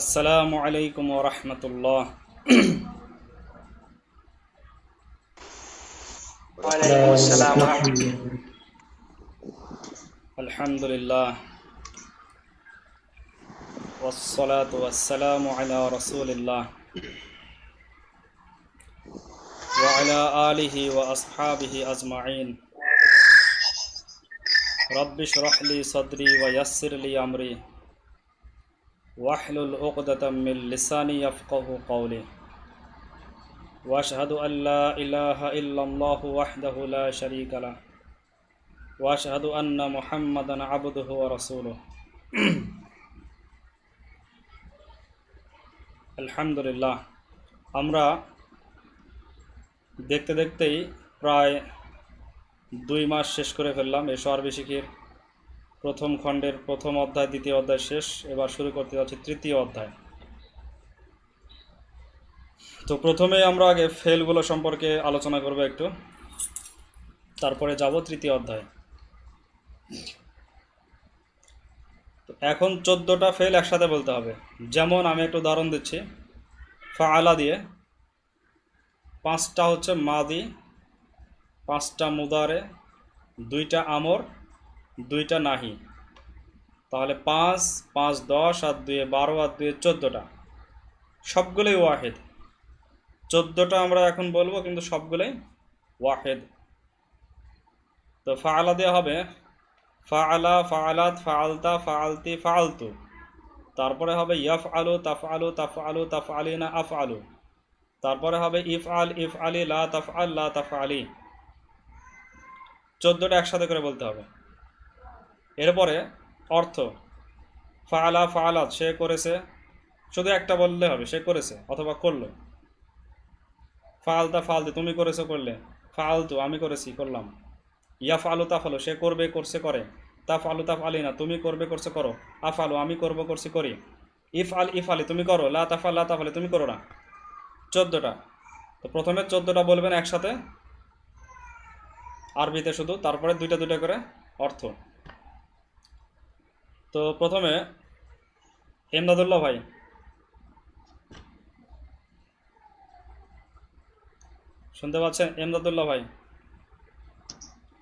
আসসালামু আলাইকুম ওয়া রাহমাতুল্লাহ। ওয়ালাইকুম আসসালাম ওয়া রাহমাতুল্লাহ। আলহামদুলিল্লাহ ওয়াসসালাতু ওয়াসসালামু আলা রাসূলিল্লাহ ওয়া আলা আলিহি ওয়া আসহাবিহি আজমাইন। রাব্বি ইশরাহ লি সাদরি ওয়া ইয়াসসির লি আমরি ওয়াহলুল উকদাতাম মিন লিসানি ইয়াফকাহু কওলি ওয়া আশহাদু আল লা ইলাহা ইল্লাল্লাহু ওয়াহদাহু লা শারীকা লাহু ওয়া আশহাদু আন্না মুহাম্মাদান আবদুহু ওয়া রাসূলুহু। আলহামদুলিল্লাহ, আমরা দেখতে দেখতেই প্রায় 2 মাস শেষ করে ফেললাম। এই সরবি শিখির প্রথম খণ্ডের প্রথম অধ্যায়, দ্বিতীয় অধ্যায় শেষ। এবার শুরু করতে যাচ্ছি তৃতীয় অধ্যায়। তো প্রথমে আমরা আগে ফেলগুলো সম্পর্কে আলোচনা করব একটু, তারপরে যাব তৃতীয় অধ্যায়। তো এখন 14টা ফেল একসাথে বলতে হবে। যেমন আমি একটু উদাহরণ দিচ্ছি, ফাআলা দিয়ে 5টা হচ্ছে মাদি, 5টা মুদারে, 2টা আমর, 2টা নাহি। তাহলে 5, 5, 10 আর 2 12 আর 2 14টা, সবগুলোই ওয়াহেদ। 14টা আমরা এখন বলবো, কিন্তু সবগুলোই ওয়াহেদ। তো ফাআলা দিয়ে হবে ফাআলা, ফাআলাত, ফাআলতা, ফাআলতি, ফাআলতু। তারপরে হবে ইয়াফআলু, তাফআলু, তাফআলু, তাফআলিনা, আফআলু। তারপরে হবে ইফআল, ইফআলি, লা তাফআল, লা তাফআলি। 14টা একসাথে করে বলতে হবে। এরপরে অর্থ, ফাআলা, ফাআলাত, সে করেছে, শুধু একটা বললে হবে, সে করেছে অথবা করলো। ফাআলতা, ফাআলতি, তুমি করেছো, করলে। ফাআলতু, আমি করেছি, করলাম। ইয়াফআলু, তাফআলু, সে করবে, করছে, করে। তাফআলু, তাফআলিনা, তুমি করবে, করছে, করো। আফআলু, আমি করব, করছি, করি। ইফআল, ইফআলি, তুমি করো। লা তাফআল, লা তাফআলি, তুমি করো না। 14টা। তো প্রথমে 14টা বলবেন একসাথে আরবিতে শুধু, তারপরে 2টা 2টা করে অর্থ। তো প্রথমে এমদাদুল্লাহ ভাই, শুনতে পাচ্ছেন? এমদাদুল্লাহ ভাই,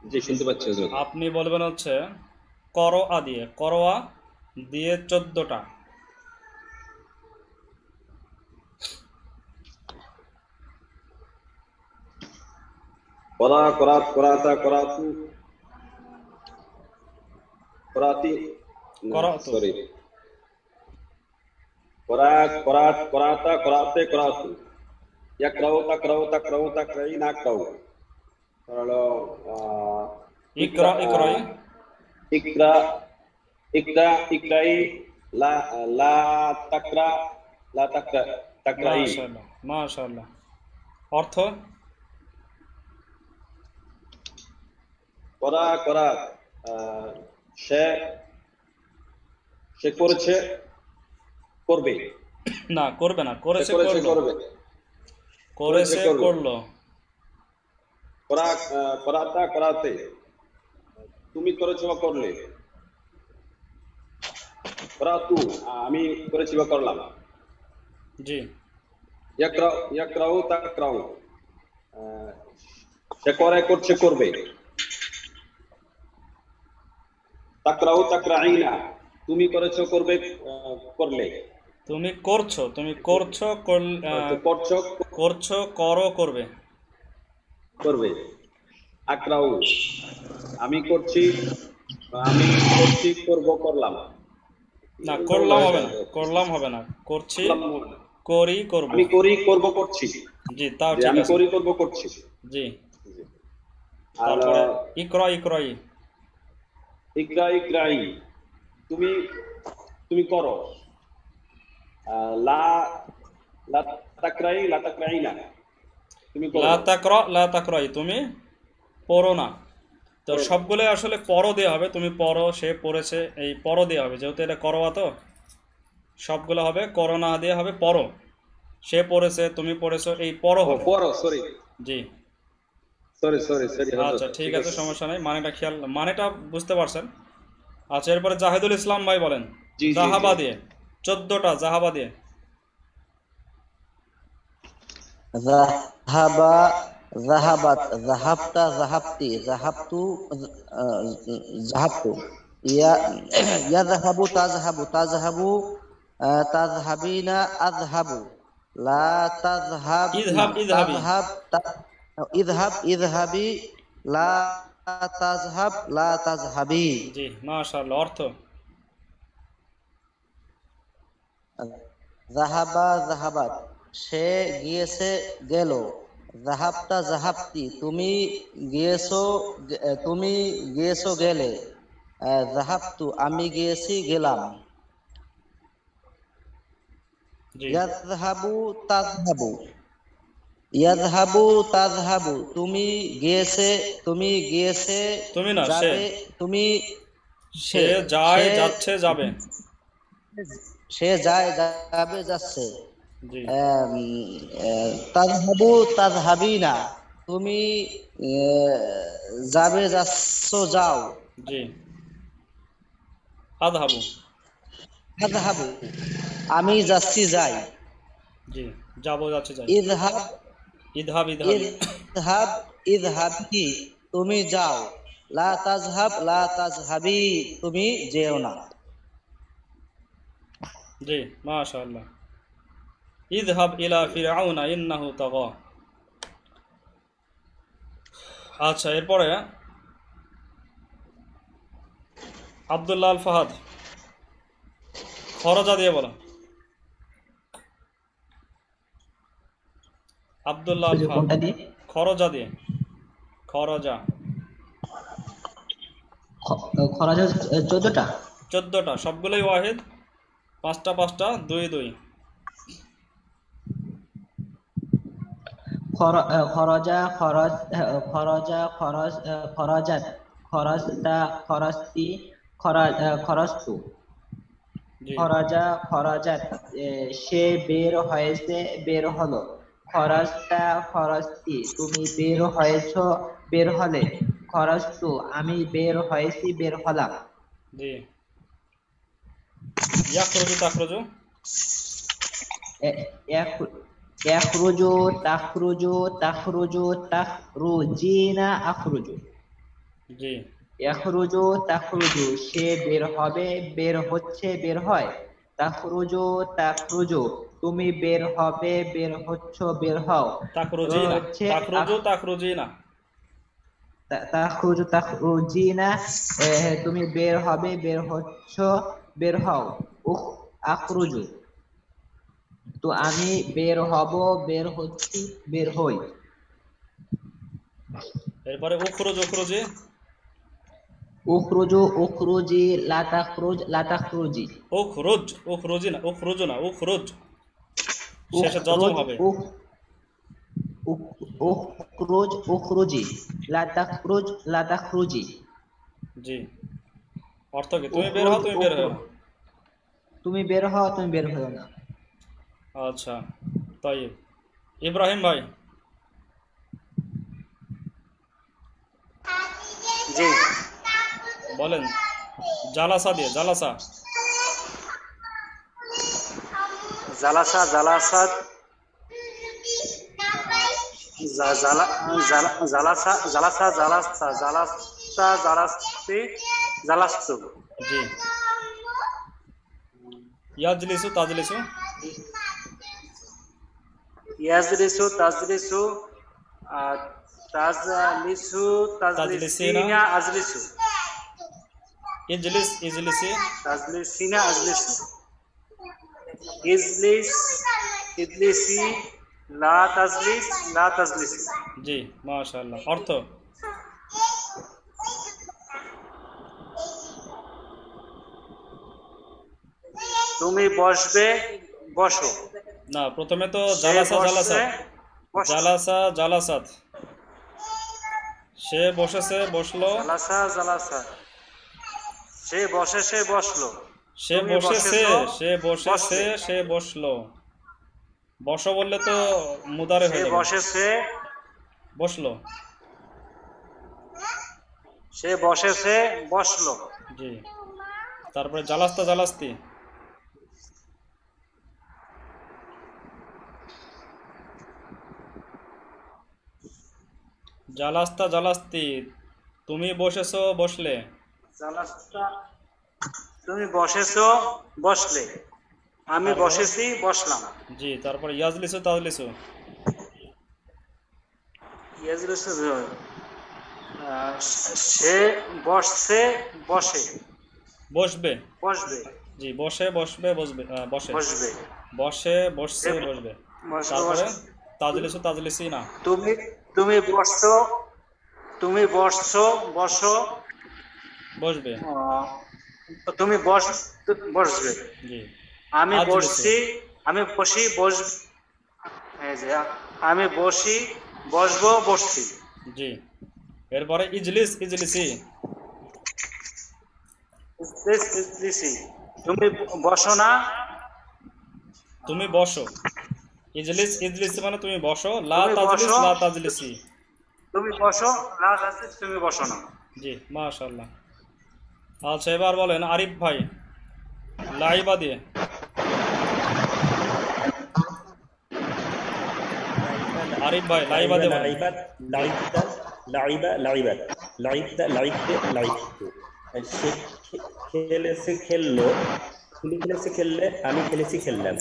জি, শুনতে পাচ্ছি হুজুর। আপনি বলবেন হচ্ছে করোয়া দিয়ে, করোয়া দিয়ে 14টা। করা, করাত, করাতা, করাতু, করাতি, করাতু। সরি, করাত, করাত, করাতা, করাতে, করাতু। ইয়াকরাউ, তাকরাউ, তাকরাউ, তাকরাই, নাকরাউ। হলো ইকরা, ইকরাই, ইকরা, ইকরা, ইকরাই, লা, লা তাকরা, লা তাকরা, তাকরাই। মাশাআল্লাহ, মাশাআল্লাহ। অর্থ, করা, করাত, সে, সে করেছে, করবে। না করবে না, সে করেছে, করেছে, করলো। করবে। করেছে, করলো। করলো। করা, করাতা, করাতে, তুমি করেছো বা করলে। করাতু, আমি করেছি বা করলাম। জি। ইয়াকরাউ, ইয়াকরাউ, তাকরাউ, সে করে, করছে, করবে। তাকরাউ, তাকরাইনা, তুমি করেছো, করবে, করলে। তুমি করছো, তুমি করছো, করছো, করছো, করো, করবে। করবে। আকরাউ, আমি করছি, আমি করছি, করব, করলাম। না, করলাম হবে না, করলাম হবে না, করছি, করি, করব। আমি করি, করব, করছি। জি, তাও যে ঠিক আমি আছে। করি, করব, করছি। জি। আর তারপরে ইকরা, ইকরাই, ইকরা, ইকরাই, তুমি, তুমি করো। লা, লা তাকরাই, লা তাকরাইনা, তুমি করো। লা তাকরা, লা তাকরাই, তুমি পড়ো না। তো সবগুলো আসলে পরও দেওয়া হবে, তুমি পড়ো, সে পড়েছে, এই পরও দেওয়া হবে, যেহেতু এটা করোয়া। তো সবগুলো হবে করো না দিয়ে হবে পড়ো। সে পড়েছে, তুমি পড়েছো, এই পরও হবে। পড়ো, সরি, জি। Sorry, sorry, sorry. আচ্ছা, ঠিক আছে, সমস্যা নেই। মানেটা খেয়াল, মানেটা বুঝতে পারছেন। আচ্ছা, এরপরে জাহিদুল ইসলাম ভাই বলেন জি, জি, জাহাবা জি। দিয়ে। 14টা জাহাবা দিয়ে। ذهب ذهبت ذهبت ذهبتي ذهبت ذهبت يذهب تذهب تذهب تذهبين أذهب لا تذهبن ইযহাব ইযহাবি। تذهب اذهب اذهبي لا تذهب لا تذهبي জি মাশাআল্লাহ। অর্থ? জাহাবা জাহাবাত সে গিয়েছে গেল, জাহাবতা জাহাবতি তুমি গিয়েছো গেলে, জাহাবতু আমি গিয়েছি গেলাম, জি ইয়াযহাবু তাযহাবু ইয়াযহাবু তাযহাবু তুমি গিয়েছে তুমি না, সে। যাবে তুমি সে যায়, সে যাচ্ছে, যাবে। সে যায় যাবে যাচ্ছে, জি তাযহাবু তাযহাবিনা তুমি যাবে যাচ্ছ যাও, জি আযহাবু। আযহাবু আমি যাচ্ছি যাই, জি যাবো, যাচ্ছে, যাই। ইযহাব ইযহাব ইযহাবি। ইযহাব ইযহাবি তুমি যাও, লা তাযহাব লা তাযহাবি তুমি যেও না। জি মাশাআল্লাহ। ইযহাব ইলা ফিরআউনা ইন্নাহু তাগা। আচ্ছা, এরপরে আব্দুল্লাহ আল ফাহাদ, খরজা দিয়ে বলো। আব্দুল্লাহ আল ফাহাদ, কোনটা দিয়ে? খরজা দিয়ে। খরজা। খরচ 14টা। 14টা, সবগুলোই ওয়াহিদ। 5টা 5টা, 2 2। খরজা খরচ খরজা খরচ খরজাত খরচটা খরচতি খরচতু জি খরজা খরজাত সে বের হয়েছে বের হলো, খরচটা খরচতি তুমি বের হয়েছ বের হলে, খরচতু আমি বের হয়েছি বের হলাম। জি ইয়াখরুজু তাখরুজু। ইয়াখরুজু তাখরুজু তাখরুজু তাখরুজিনা আখরুজু। জি ইয়াখরুজু তাখরুজু সে বের হবে বের হচ্ছে বের হয়, তাখরুজু তাখরুজু তুমি বের হবে বের হচ্ছ বের হও, তাখরুজিনা। হচ্ছে তাখরুজু তাখরুজিনা। তাখরুজু তাখরুজিনা তুমি বের হবে বের হচ্ছ বের হও, আখরুজু তো আমি বের হব বের হচ্ছি বের হই। এরপরে উখরুজ উখরুজি। উখরুজু উখরুজি লা তাখরুজ লা তাখরুজি। উখরুজ উখরুজি না, উখরুজু না, উখরুজ। শেষে যজম হবে। উখরুজ উখরুজি লা তাখরুজ লা তাখরুজি। জি অর্থ কি? তুমি বের হও, তুমি বের হও না। তুমি বের হও তুমি বের হও না। আচ্ছা তাইব। ইব্রাহিম ভাই, জি বলেন জালাসা দিয়ে। জালাসা। জালাসা জালাসাত জালাসা জালাসা জালাসা জালাসা জালাস্তি জালাস্তু। জি ইয়াজলিসু তাজলিসু। ইয়াজলিসু তাজলিসু তাজলিসু তাজলিসিনা আজলিসু। ইজলিস ইজলিসি। তাজলিসিনা আজলিসু। ইজলিস ইজলিসি লা তাজলিস লা তাজলিসি। জি মাশাআল্লাহ। অর্থ? তুমি বসবে বসো। না, প্রথমে তো জালাসা জালাসাত। জালাসা জালাসাত। সে বসেছে বসলো। জালাসা জালাসা সে বসেছে বসলো। সে বসেছে সে বসেছে সে বসলো। বসো বললে তো মুদারে হয়ে যাবে। বসেছে বসলো। সে বসেছে বসলো। জি তারপরে জালাস্তা জালাস্তি। জালাস্তা জালাস্তি, তুমি বসেছো বসলে। জালাস্তা, তুমি বসেছো বসলে। আমি বসেছি বসলাম। জি, তারপরে ইয়াজলিসু তাজলিসু। ইয়াজলিসু, সে বসছে বসে। বসবে। বসবে। জি, বসে বসবে বসবে বসে। বসবে। বসে বসছে বসবে। বসবে, তারপরে বসবে। তাজলিসু তাজলিসি না। তুমি তুমি বসছো, তুমি বসছো বসো। বসবে। তুমি বসবে। জি, আমি আজলিসু। বসছি, আমি বসি বস, এই যে আমি বসি বসবো বসছি। জি, এরপরে ইজলিস ইজলিসি। ইজলিসি, তুমি বসো না। তুমি বসো। ইজলিস ইজলিসি মানে তুমি বসো। লা তুমি তাজলিস বসো। লা তাজলিসি। তুমি বসো, না তাজলিস, তুমি বসো না। জি, মাশাআল্লাহ। আচ্ছা, এবার বলেন আরিফ ভাই, লাইবা দিয়ে। আরিফ ভাই লাইবা দিয়ে বলেন। লাইবাত, লাইবতা, লাইবা, লাইবাত, লাইবতা, লাইবতে, লাইবতু। সে খেলেছে খেললো, তুমি খেলেছে খেললে, আমি খেলেছি খেললাম।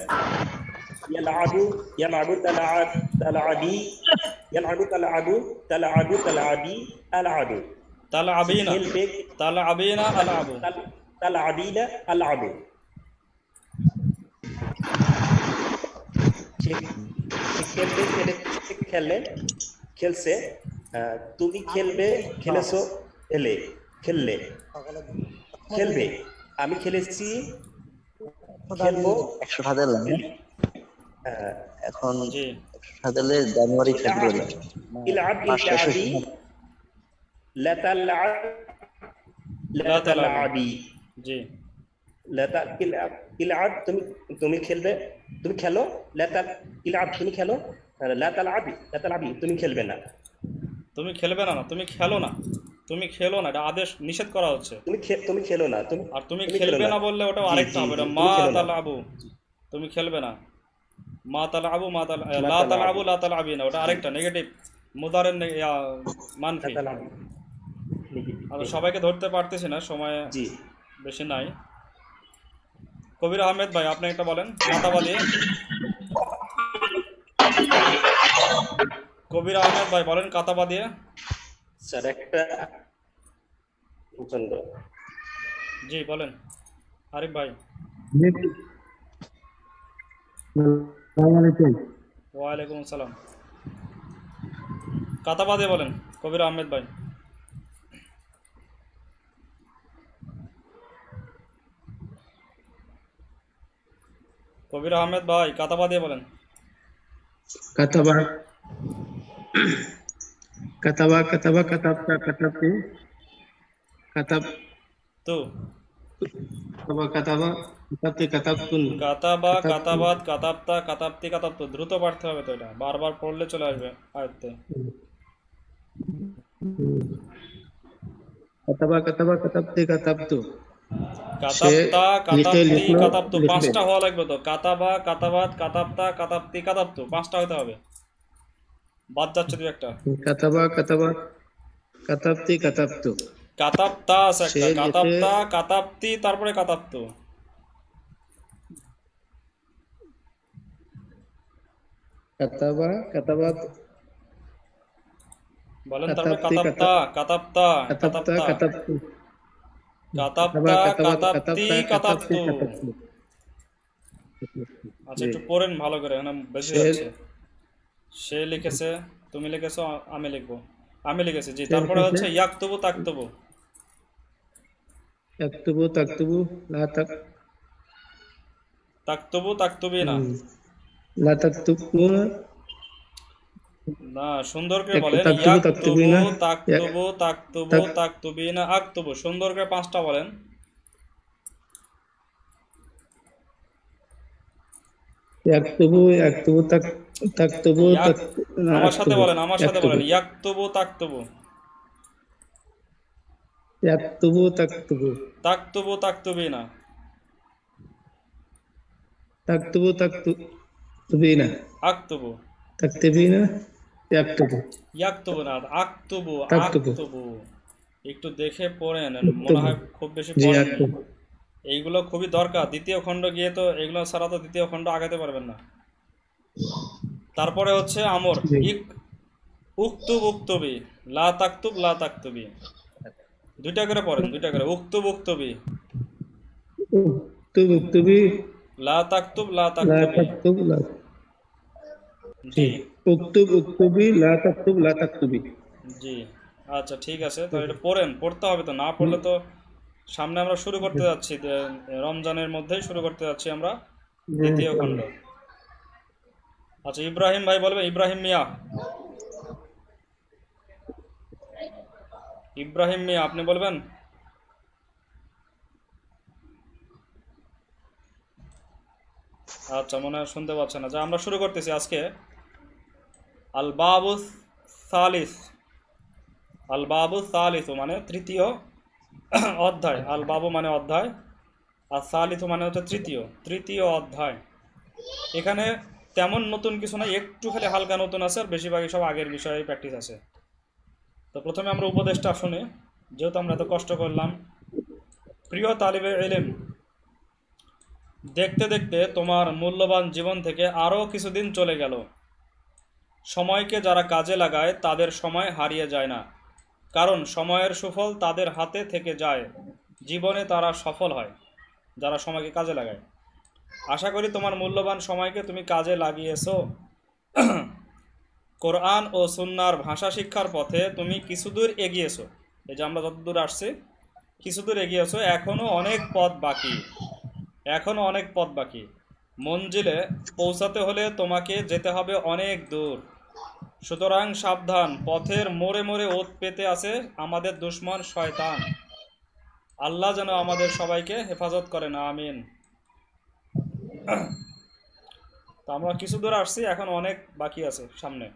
ইয়ালআবু, ইয়ালআবু, তালআব, তালআবি, ইয়ালআবু, তালআবু, তালআবু, তালআবি, আলআবু। তালআবিনা, খেলবে, তালআবিনা আলআবু। তালআবিনা, আলআবু। সে খেলবে, খেলে, খেলছে। তুমি খেলবে, খেলেছো, খেললে, খেলবে। আমি খেলেছি, খেলবো। 100 ফাদেল এখন জি, 100 ফাদেলে জানুয়ারি ফেব্রুয়ারি ইলআব, মাস শেষ ইলআবি, হয়েছে। লা তালআব, লা তালআবি, জি, লা ইলআব, ইলআব, তুমি খেলবে, তুমি খেলো। লা তাল, ইলআব, তুমি খেলো। লা তালআবি, লা তালআবি, তুমি খেলবে না। তুমি খেলবে না, না তুমি খেলো না। তুমি খেলো না, এটা আদেশ, নিষেধ করা হচ্ছে। তুমি খেলো না। আর তুমি তুমি খেলবে খেলো না বললে ওটা জি, আরেকটা জি, হবে, জি, এটা তুমি মা খেলো না। তালআবু। তুমি খেলবে না। মা তালআবু, মা তাল, মা লা তালআবু। তালআবু লা তালআবিনা, ওটা আরেকটা নেগেটিভ, মুদারের মানফি। লা তালআবি। আর সবাইকে ধরতে পারতেছি না, সময় জি, বেশি নাই। কবির আহমেদ ভাই, আপনি একটা বলেন কাতাবা দিয়ে। কবির আহমেদ ভাই বলেন কাতাবা দিয়ে। স্যার একটা প্রচন্ড। জি বলেন আরিফ ভাই। ওয়ালাইকুম আসসালাম। কাতাবা দিয়ে বলেন কবির আহমেদ ভাই। কবির আহমেদ ভাই কাতাবা দিয়ে বলেন। كتب كتب كتب كتبت كتبت كتب তো كتب كتب كتبت كتبتن কাতাবা, كتبت কাতাবাত, কাতাবতা, কাতাবতি, কাতাবতু। দ্রুত পড়তে হবে তো, এটা বারবার পড়লে চলে আসবে আয়ত্তে। كتب كتب كتبت كتبت সে কাতাবতা, লিখে কাতাবতি, লিখলো কাতাবতু, লিখবে পাঁচটা হওয়া লাগবে তো। কাতাবা, কাতাবাত, কাতাবতা, কাতাবতি, কাতাবতু, পাঁচটা হতে হবে। বাদ যাচ্ছে দু একটা। كتب كتب كتبت كتبت কাতাবতা আছে সে একটা, লিখে কাতাবতা, কাতাবতি, তারপরে কাতাবতু। كتب كتبت বলেন তারপরে كتبت কাতাবতা, কাতাবতা, كتبت কাতাবতা, كتبت কাতাবতা, كتب কাতাবতি, كتبت কাতাবতু। كتبت আচ্ছা একটু পড়েন ভালো করে, এখানে বেশি সে যাচ্ছে। সে লিখেছে, তুমি লিখেছো, আমি লিখবো, আমি লিখেছি। জি, সে তারপরে লিখেছে হচ্ছে ইয়াকতুবু, তাকতুবু। يكتب تكتب لا তাকতুবু, তাকতুবিনা। لا تكتبون না, সুন্দর করে বলেন। تكتب ইয়াকতুবু, تكتبين তাকতুবু, তাকতুবু, তাকতুবিনা, আকতুবু। সুন্দর করে পাঁচটা বলেন। يكتب يكتب تكتب আমার সাথে বলেন, আমার সাথে يكتب বলেন। ইয়াকতুবু, তাকতুবু, يكتب تكتب তাকতুবু, তাকতুবিনা, تكتب تكتبين আকতুবু, تكتبين ইয়াকতুবু ইয়াকতুবু না, আকতুবু, তাকতুবু আকতুবু। একটু দেখে পড়েন, মনে উক্তুবু হয় খুব বেশি জি পড়েননি। ইয়াকতুবু এইগুলো খুবই দরকার, দ্বিতীয় খণ্ড গিয়ে তো এগুলো ছাড়া তো দ্বিতীয় খণ্ড আগাতে পারবেন না। তারপরে হচ্ছে আমর, জি ইক উক্তুব উক্তুবি, লা তাকতুব লা তাকতুবি। দুইটা করে পড়েন, দুইটা করে, উক্তুব উক্তুবি, উক্তুব উক্তুবি লা তাকতুব লা লা তাকতুবি। তাকতুব লা জি জি উক্তুব উক্তুবি লা তাকতুব লা তাকতুবি জি, আচ্ছা ঠিক আছে, তো এটা পড়েন, পড়তে হবে তো, না পড়লে তো। সামনে আমরা শুরু করতে যাচ্ছি, রমজানের মধ্যেই শুরু করতে যাচ্ছি আমরা দ্বিতীয় খণ্ড। আচ্ছা ইব্রাহিম ভাই বলবেন, ইব্রাহিম মিয়া, ইব্রাহিম মিয়া আপনি বলবেন। আচ্ছা মনে হয় শুনতে পাচ্ছেন না। যা আমরা শুরু করতেছি আজকে আল বাবু সালিস, আল বাবু সালিস মানে তৃতীয় অধ্যায়। আল বাবু মানে অধ্যায়, আর সালিস মানে হচ্ছে তৃতীয়, তৃতীয় অধ্যায়। এখানে তেমন নতুন কিছু নাই, একটু খালি হালকা নতুন আছে, আর বেশিরভাগই সব আগের বিষয়ে প্র্যাকটিস আছে। তো প্রথমে আমরা উপদেশটা শুনি, যেহেতু আমরা এত কষ্ট করলাম। প্রিয় তালিবে ইলম, দেখতে দেখতে তোমার মূল্যবান জীবন থেকে আরও কিছুদিন চলে গেল। সময়কে যারা কাজে লাগায় তাদের সময় হারিয়ে যায় না, কারণ সময়ের সুফল তাদের হাতে থেকে যায়, জীবনে তারা সফল হয় যারা সময়কে কাজে লাগায়। আশা করি তোমার মূল্যবান সময়কে তুমি কাজে লাগিয়েছো। কোরআন ও সুন্নাহর ভাষা শিক্ষার পথে তুমি কিছুদূর এগিয়েছো। এই যে আমরা যতদূর আসছি, কিছুদূর এগিয়েছো, এখনও অনেক পথ বাকি, এখনও অনেক পথ বাকি। মঞ্জিলে পৌঁছাতে হলে তোমাকে যেতে হবে অনেক দূর। সুতরাং সাবধান, পথের মোড়ে মোড়ে ওত পেতে আছে আমাদের দুশমন শয়তান। আল্লাহ যেন আমাদের সবাইকে হেফাজত করেন, আমিন। তো আমরা কিছু দূর আসছি, এখন অনেক বাকি আছে সামনে।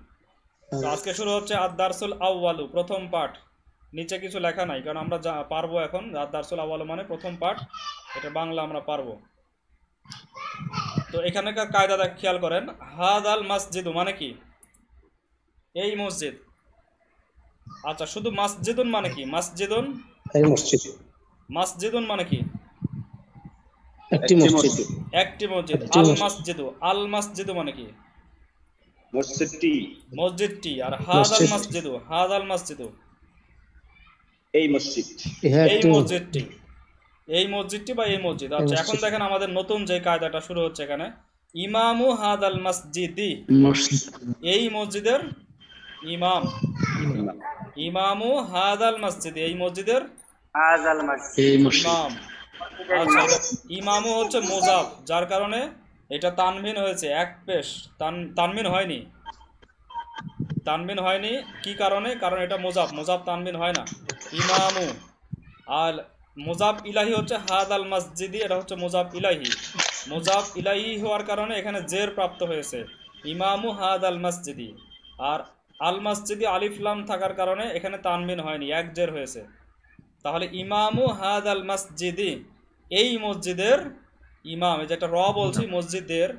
তো আজকে শুরু হচ্ছে আদ-দারসুল আউয়ালু, প্রথম পাঠ। নিচে কিছু লেখা নাই, কারণ আমরা যা পারবো এখন। আদ-দারসুল আউয়ালু মানে প্রথম পাঠ, এটা বাংলা আমরা পারবো। তো এখানকার কায়দাটা খেয়াল করেন। হাদাল মসজিদু মানে কি? এই মসজিদ। আচ্ছা, শুধু মসজিদুন মানে কি? মসজিদুন, এই মসজিদ মসজিদুন মানে কি? একটি মসজিদ একটি মসজিদ। একটি আল মসজিদ। মসজিদু, আল মসজিদু মানে কি? মসজিদটি, মসজিদটি। আর হাদাল মসজিদ। মসজিদু, হাদাল মসজিদু এই মসজিদ, ইহা এই একটি মসজিদটি, এই মসজিদটি বা এই মসজিদ। আচ্ছা এখন মসজিদ। দেখেন আমাদের নতুন যে কায়দাটা শুরু হচ্ছে এখানে, ইমামু হাদাল মসজিদি, মসজিদ এই মসজিদের ইমাম। ইমামু হাদাল মসজিদ, এই মসজিদের আজাল মসজিদ। এই মসজিদ ইমাম। আচ্ছা, ইমামু হচ্ছে মোজাফ, যার কারণে এটা তানবিন হয়েছে, এক পেশ, তানবিন হয়নি, তানবিন হয়নি। কি কারণে? কারণ এটা মোজাফ, মোজাফ তানবিন হয় না। ইমামু। আর মোজাফ ইলাহি হচ্ছে হাদ আল মসজিদি, এটা হচ্ছে মোজাফ ইলাহি। মোজাফ ইলাহি হওয়ার কারণে এখানে জের প্রাপ্ত হয়েছে, ইমামু হাদ আল মসজিদি। আর আল মসজিদি আলিফ লাম থাকার কারণে এখানে তানবিন হয়নি, এক জের হয়েছে। তাহলে ইমামু হাদ আল মসজিদি, এই মসজিদের ইমাম। এই যেটা র বলছি মসজিদের,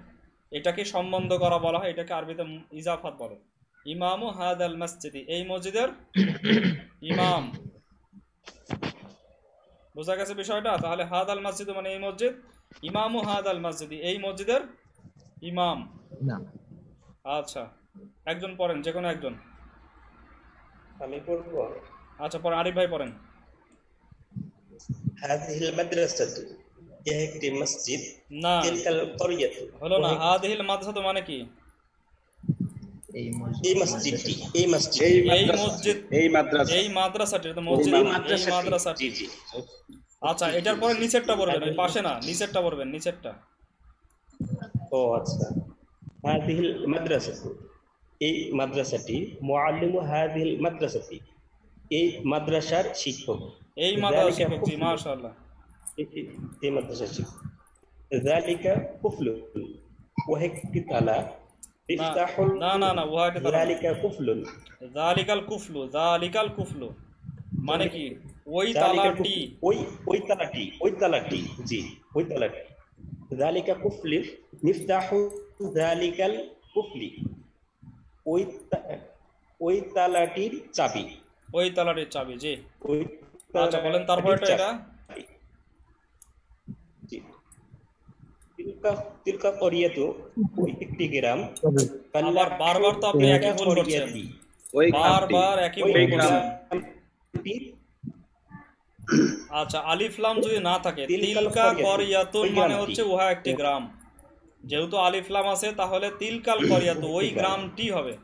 এটাকে সম্বন্ধ করা বলা হয়, এটাকে আরবিতে ইজাফাত বলে। ইমামু হাদ আল মসজিদি, এই মসজিদের ইমাম। বোঝা গেছে বিষয়টা? তাহলে হাদ আল মসজিদ মানে এই মসজিদ, ইমামু হাদ আল মসজিদি, এই মসজিদের ইমাম। না আচ্ছা, একজন পড়েন, যে কোনো একজন। আমি পড়বো। আচ্ছা পড়েন, আরিফ ভাই পড়েন। হাযিহিল মাদ্রাসাতু, ইহা একটি মসজিদ। না, তিলকাল ক্বরিয়াতু, হলো না। হাদিহিল মাদ্রাসা মানে কি? এই এই মসজিদটি, এই মসজিদ, এই মসজিদ, এই মাদ্রাসা, এই মাদ্রাসাটি, এটা তো মসজিদ এই না, এই মাদ্রাসাটি। মাদ্রাসাটি। জি জি। আচ্ছা, এটার পরে নিচেরটা পড়বেন, ওই পাশে না, নিচেরটা পড়বেন, নিচেরটা। ও আচ্ছা। হাযিহিল মাদ্রাসাতু, এই মাদ্রাসাটি। মুআল্লিমু হাযিহিল মাদ্রাসাতি, এই মাদ্রাসার শিক্ষক। এই মাদ্রাসা যালিকা শিক্ষক, জি কুফলুন, মাশাআল্লাহ। এই মাদ্রাসার শিক্ষক। যালিকা কুফলুন, ওয়া একটি তালা। ইফতাহুল, না না না, ওহা এটা তালা না। যালিকা কুফলুন, জালিকাল কুফলু, জালিকাল কুফলু মানে কি? ওই যালিকা তালাটি। কুফলু, ওই তালাটি, ওই তালাটি, জি ওই তালাটি। যালিকা কুফলি, মিফতাহু যালিকাল কুফলি, ওই ওই তালাটির চাবি। ওই তালাটির চাবি, জি। ওই আচ্ছা বলেন তারপরেটা এটা। জি। তিলকা করিয়াতু, ওই একটি গ্রাম। আবার বারবার তো আপনি একই ভুল করছেন, ওই বারবার একই ভুল ওই করছেন। গ্রামটি আচ্ছা আলিফ লাম যদি না থাকে, তিলকা তিলকা করিয়াতুন ওই মানে গ্রামটি। হচ্ছে উহা একটি গ্রাম। যেহেতু আলিফ লাম আছে তাহলে তিলকাল করিয়াতু ওই গ্রামটি হবে।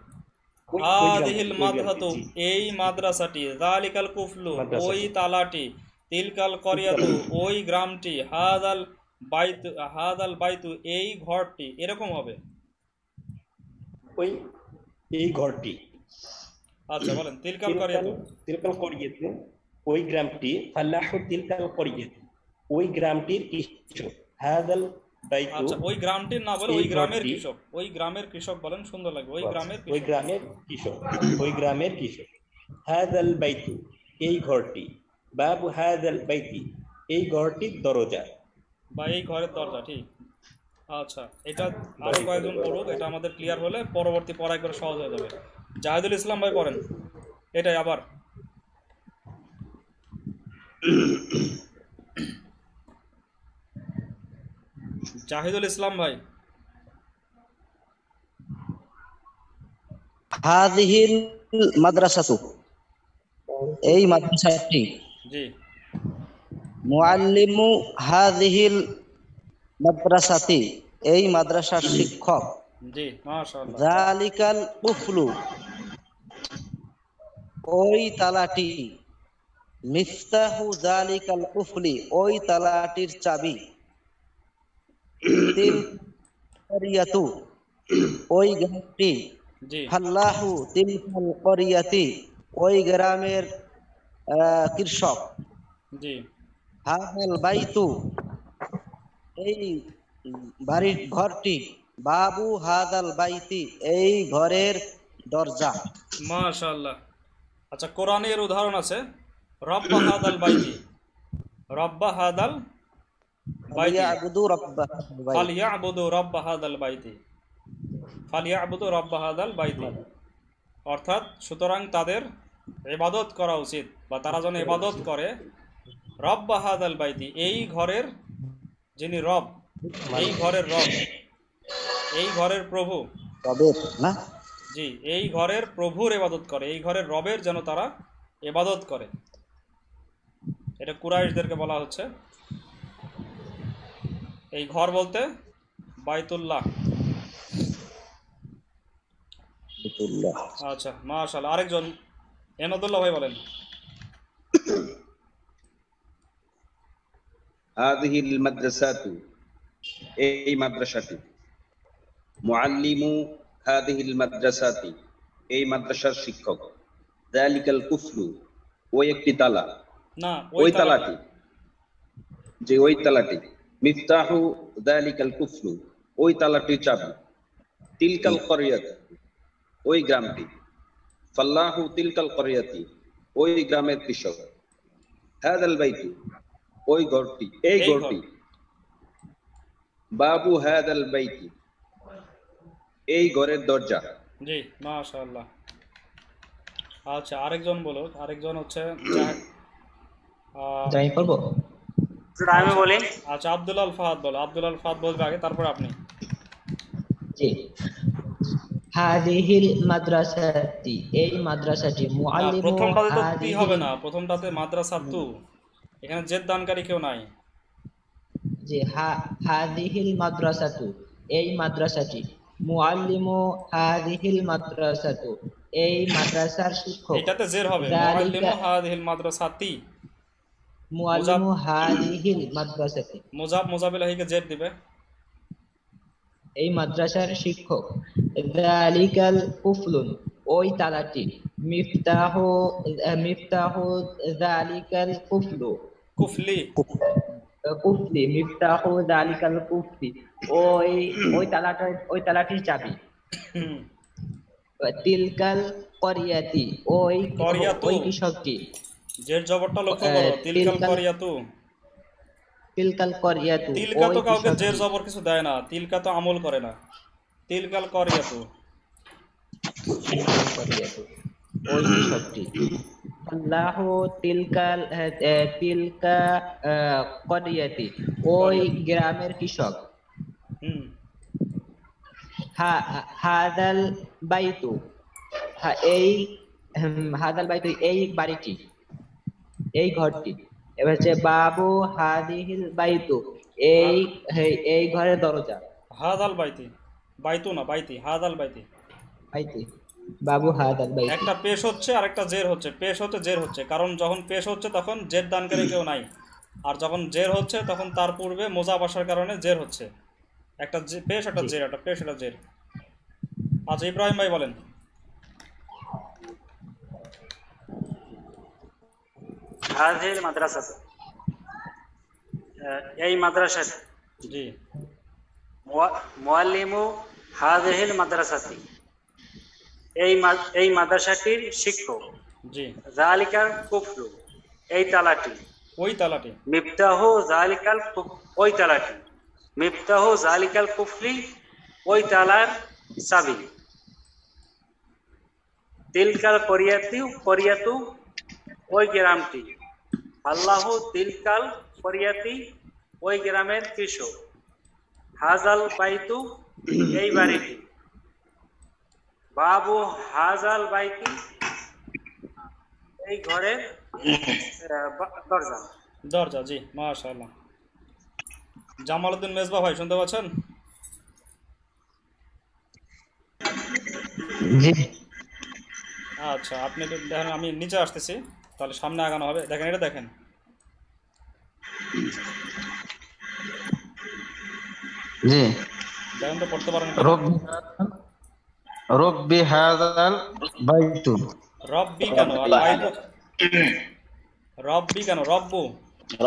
হাদিহিল মাদ্রাসাতু এই মাদ্রাসাটি, যালিকাল কুফলু ওই তালাটি, তিলকাল করিয়াতু ওই গ্রামটি, হাদাল বাইতু এই ঘরটি, এরকম হবে। ওই এই ঘরটি। আচ্ছা বলেন তিলকাল করিয়াতু। তিলকাল করিয়াতু ওই গ্রামটি, ফাল্লাহু তিলকাল করিয়াতু ওই গ্রামটির কৃষক, হাদাল বাইতু। আচ্ছা ওই গ্রামটির না বলে এই ওই গ্রামের ঘরটি। কৃষক, ওই গ্রামের কৃষক বলেন, সুন্দর লাগবে। ওই গ্রামের ওই কৃষক। গ্রামের কৃষক, ওই গ্রামের কৃষক। হাদাল বাইতু এই ঘরটি, বাবু হাদাল বাইতি এই ঘরটির দরজা, বা এই ঘরের দরজা, ঠিক। আচ্ছা এটা আরো কয়েকজন পড়ুক, এটা আমাদের ক্লিয়ার হলে পরবর্তী পড়ায় করে সহজ হয়ে যাবে। জাহিদুল ইসলাম ভাই পড়েন এটাই আবার। জাহিদুল ইসলাম ভাই। হাদিহিল মাদ্রাসাতু এই মাদ্রাসাটি, জি মুআল্লিমু হাদিহিল মাদ্রাসাতি এই মাদ্রাসার শিক্ষক, জি মাশাআল্লাহ। যালিকাল কুফলু ওই তালাটি, মিফতাহু যালিকাল কুফলি ওই তালাটির চাবি, তিল করিয়াতু ওই গ্রামটি, জি ফাল্লাহু তিলকাল করিয়াতি ওই গ্রামের কৃষক, জি হাদাল বাইতু এই বাড়ির ঘরটি, বাবু হাদাল বাইতি এই ঘরের দরজা। মাশাআল্লাহ। আচ্ছা কোরআনের উদাহরণ আছে, রব্বা হাদাল বাইতি, রব্বা হাদাল বাইতি, ফালিয়াবুদু রাব্বা হাদাল বাইতি। ফালিয়াবুদু রব্বা হাদাল বাইতি, ফালিয়াবুদু রব্বা হাদাল বাইতি। অর্থাৎ সুতরাং তাদের ইবাদত করা উচিত, বা তারা যেন ইবাদত করে রব্বা হাদাল বাইতি এই ঘরের যিনি রব, এই ঘরের রব, এই ঘরের প্রভু, রবের না, জি এই ঘরের প্রভুর ইবাদত করে, এই ঘরের রবের যেন তারা ইবাদত করে। এটা কুরাইশদেরকে বলা হচ্ছে। এই ঘর বলতে বাইতুল্লাহ। আচ্ছা মাশাআল্লাহ। আরেকজন এনাদুল্লাহ ভাই বলেন। হাদিহিল মাদ্রাসাতু এই মাদ্রাসাটি, মুআল্লিমু হাদিহিল মাদ্রাসাতি এই মাদ্রাসার শিক্ষক, যালিকাল কুফলু ওই একটি তালা, না ওই তালাটি, যে ওই তালাটি, মিফতাহু যালিকাল কুফলু ওই তালাটির চাবি, তিলকাল করিয়াতু ওই গ্রামটি, ফাল্লাহু তিলকাল করিয়াতি ওই গ্রামের কৃষক, হাদাল বাইতু ওই ঘরটি, এই ঘরটি, বাবু হাদাল বাইতি এই ঘরের দরজা। জি মাশাআল্লাহ। আচ্ছা আরেকজন বলো, আরেকজন হচ্ছে যাই করবো। আমি বলি। আচ্ছা আব্দুল আল ফাহাদ বলো। আব্দুল আল ফাহাদ বলবে আগে, তারপর আপনি। জি। হাদিহিল মাদ্রাসাতি এই মাদ্রাসাটি, মুআল্লিমু প্রথমটাতে তো কি হাদিহিল, হবে না, প্রথমটাতে মাদ্রাসা তু, এখানে জেদ দানকারী কেউ নাই। জি হাদিহিল মাদ্রাসাতু এই মাদ্রাসাটি, মুআল্লিমু হাদিহিল মাদ্রাসাতু এই মাদ্রাসার শিক্ষক, এটাতে জের হবে, মুআল্লিমু হাদিহিল মাদ্রাসাতি, মুআল্লিমু হাদিহিল মাদ্রাসাতি মুজাব ইলাহিকে জের দিবে। এই মাদ্রাসার শিক্ষক, যালিকাল কুফলুন ওই তালাটি, মিফতাহু যালিকাল কুফলু কুফলি, কুফলি, মিফতাহু যালিকাল কুফলি ওই তালাটির চাবি, তিলকাল করিয়াতি ওই কৃষকটি, জের জবরটা লক্ষ্য করো, তিলকাল করিয়াতু। তিলকাল করিয়াতু তিলকা তো কাউকে জের জবর কিছু দেয় না, তিলকা তো আমল করে না। তিলকাল করিয়াতু। ওই কৃষকটি। আল্লাহু তিলকা করিয়াতি, ওই গ্রামের কৃষক। হুম হাদাল বাইতু, এই হাদাল বাইতু, এই বাড়িটি, এই ঘরটি। এবার হচ্ছে বাবু হাদিহিল বাইতু, এই এই ঘরের দরজা। হাদাল বাইতি, বাইতু না বাইতি, হাদাল বাইতি। বাইতি, বাবু হাদাল বাইতু। একটা পেশ হচ্ছে আর একটা জের হচ্ছে। পেশ হচ্ছে জের হচ্ছে, কারণ যখন পেশ হচ্ছে তখন জের দানকারী কেউ নাই, আর যখন জের হচ্ছে তখন তার পূর্বে মোজাফ আসার কারণে জের হচ্ছে। একটা পেশ একটা জের, একটা পেশ একটা জের। আচ্ছা ইব্রাহিম ভাই বলেন। হাযিহিল মাদ্রাসা, এই মাদ্রাসা। জি মুআল্লিমু হাযিহিল মাদ্রাসাতি, এই মাদ্রাসাটির শিক্ষক। জি যালিকাল কুফলু, এই তালাটি। ওই তালাটি। মিফতাহু যালিকাল ওই তালাটি। মিফতাহু যালিকাল কুফলি, ওই তালার চাবি। তিলকাল করিয়াতু, ওই গ্রামটি। আল্লাহু তিলকাল করিয়াতি, ওই গ্রামের কৃষক। হাজাল বাইতু, এই বাড়িটি। বাবু হাজাল বাইতি, এই ঘরের দরজা। দরজা, জি মাশাআল্লাহ। জামালউদ্দিন মেজবা ভাই শুনতে পাচ্ছেন? জি আচ্ছা আপনি তো দেখেন, আমি নিচে আসতেছি, তাহলে সামনে আগানো হবে। দেখেন এটা দেখেন, জি দেখেন তো পড়তে পারেন। রব্বি হাযাল বাইতু। রব্বি কেন আর বাইতু? রব্বি কেন? রব্বু,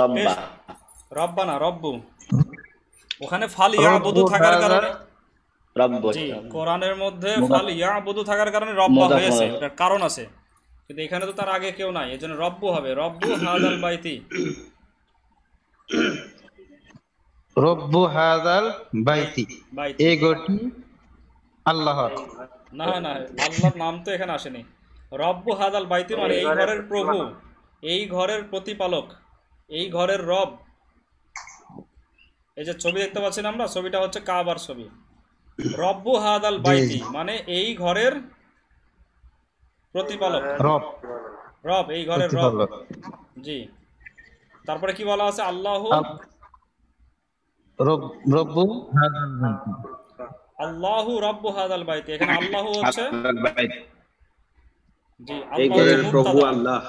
রব্বা, রব্বা না রব্বু। ওখানে ফাল ইয়াবুদু থাকার কারণে, রব্ব, জি কোরআনের মধ্যে ফাল ইয়াবুদু থাকার কারণে রব্বা হয়েছে, ওটার কারণ আছে। কিন্তু এখানে তো তার আগে কেউ নাই, এজন্য রব্বু হবে। রব্বু হাযাল বাইতি। রব্বু হাযাল বাইতি, বাইতি। এই ঘরটি আল্লাহর। না না, আল্লাহর নাম তো এখানে আসেনি। রব্বু হাযাল বাইতি মানে এই ঘরের প্রভু, এই ঘরের প্রতিপালক, এই ঘরের রব। এই যে ছবি দেখতে পাচ্ছেন আমরা, ছবিটা হচ্ছে কাবার ছবি। রব্বু হাযাল বাইতি মানে এই ঘরের প্রতিপালক, রব, রব এই ঘরের রব। জি তারপরে কি বলা আছে? আল্লাহু রব্বু হাযাল বাইতি। আল্লাহু রব্বু হাযাল বাইতি, এখানে আল্লাহু হচ্ছে, জি এই আল্লাহ ঘরের হচ্ছে প্রভু মুবতাদা। আল্লাহ।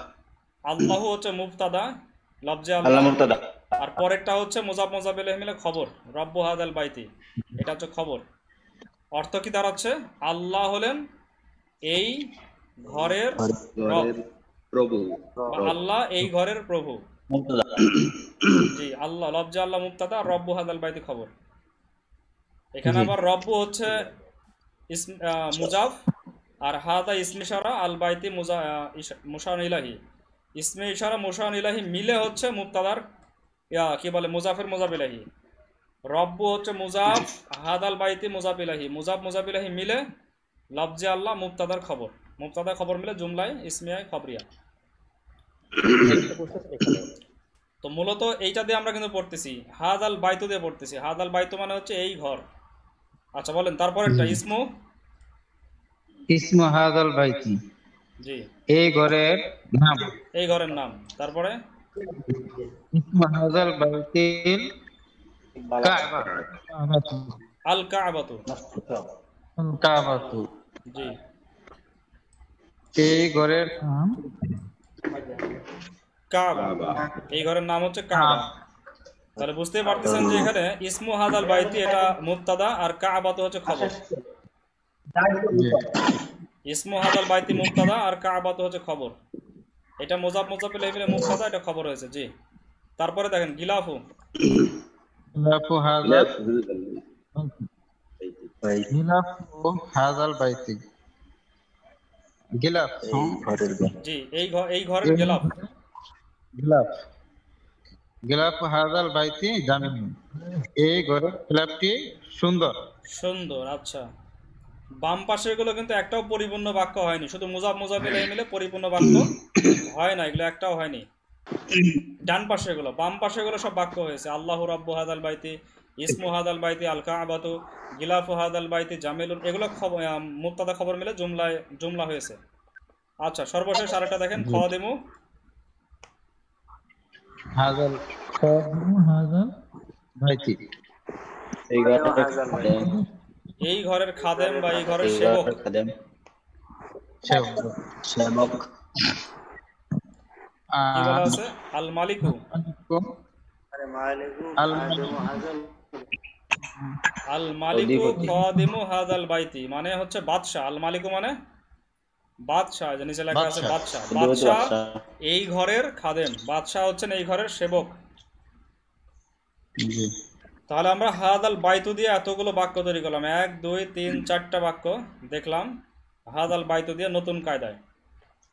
আল্লাহু হচ্ছে মুবতাদা, লফজে আল্লাহ আল্লাহ, মুবতাদা। আর পরেরটা হচ্ছে মুজাফ মুজাফ ইলাইহি মিলে খবর। রব্বু হাযাল বাইতি এটা হচ্ছে খবর। অর্থ কি দাঁড়াচ্ছে? আল্লাহ হলেন এই ঘরের রব, ঘরের প্রভু। বা আল্লাহ এই ঘরের প্রভু। মুবতাদা। জি আল্লাহ, লফজে আল্লাহ মুবতাদা, রব্বু হাযাল বাইতি খবর। এখানে আবার রব্বু হচ্ছে মুজাফ, আর হাদা ইসমে ইশারা, আল বাইতি মুশার ইলাহি। ইসমে ইশারা মুশার ইলাহি মিলে হচ্ছে মুবতাদার কি বলে মুজাফের মুজাফ ইলাহি। রব্বু হচ্ছে মুজাফ, হাদাল বাইতি মুজাফ ইলাহি, মুজাফ মুজাফ ইলাহি মিলে লফজে আল্লাহ মুবতাদার খবর। মুবতাদা খবর মিলে জুমলায় ইসমিয়ায় খবরিয়া। তো মূলত এইটা দিয়ে আমরা কিন্তু পড়তেছি, হাদাল বাইতু দিয়ে পড়তেছি। হাদাল বাইতু মানে হচ্ছে এই ঘর। আচ্ছা বলেন তারপরেরটা ইসমু। ইসমু হাযাল বাইতি, জি এই ঘরের নাম। এই ঘরের নাম। তারপরে ইসমু হাযাল বাইতিল কাবা, আল কাবাতু। কাবাতু, জি এই ঘরের নাম কাবা, এই ঘরের নাম হচ্ছে কাবা। তাহলে বুঝতেই পারতেছেন যে এখানে ইসমু হাযাল বাইতি এটা মুবতাদা আর কাবাতু হচ্ছে খবর। ইসমু হাযাল বাইতি মুবতাদা আর কাবাতু হচ্ছে খবর। এটা মুজাফ মুজাফ ইলাইহি মিলে মুবতাদা, এটা খবর হয়েছে। জি তারপরে দেখেন গিলাফু। গিলাফু হাযাল, গিলাফু হাযাল বাইতি, গিলাফ জি এই ঘরের গিলাফ। গিলাফ, গিলাফু হাযাল বাইতি জামিল, এই ঘরের গিলাফটি সুন্দর। সুন্দর, আচ্ছা বাম পাশের গুলো কিন্তু একটাও পরিপূর্ণ বাক্য হয়নি, শুধু মুজাব মুজাবিল মিলে পরিপূর্ণ বাক্য হয় না, এগুলো একটাও হয়নি। ডান পাশের গুলো, বাম পাশের গুলো সব বাক্য হয়েছে। আল্লাহু রাব্বু হাদাল বাইতি, ইসমু হাদাল বাইতি, আল কাবাতু, গিলাফু হাদাল বাইতি, জামিলুন, এগুলো মুবতাদা খবর মিলে জুমলা হয়েছে। আচ্ছা, সর্বশেষ আরেকটা দেখেন, খাদিমু হাজাল খাদিমু হাজাল বাইতি। এই ঘরের খাদেম বা এই ঘরের সেবক। সেবক কি বলা আছে? আল মালিকু, আল মালিকু খাদিমু হাদাল বাইতি মানে হচ্ছে বাদশা। আল মালিকু মানে বাদশা, যে নিচে লেখা আছে বাদশা। বাদশা এই ঘরের খাদেম, বাদশা হচ্ছেন এই ঘরের সেবক। তাহলে আমরা হাদাল বাইতু দিয়ে এতগুলো বাক্য তৈরি করলাম, 1 2 3 4টা বাক্য দেখলাম হাদাল বাইতু দিয়ে নতুন কায়দায়।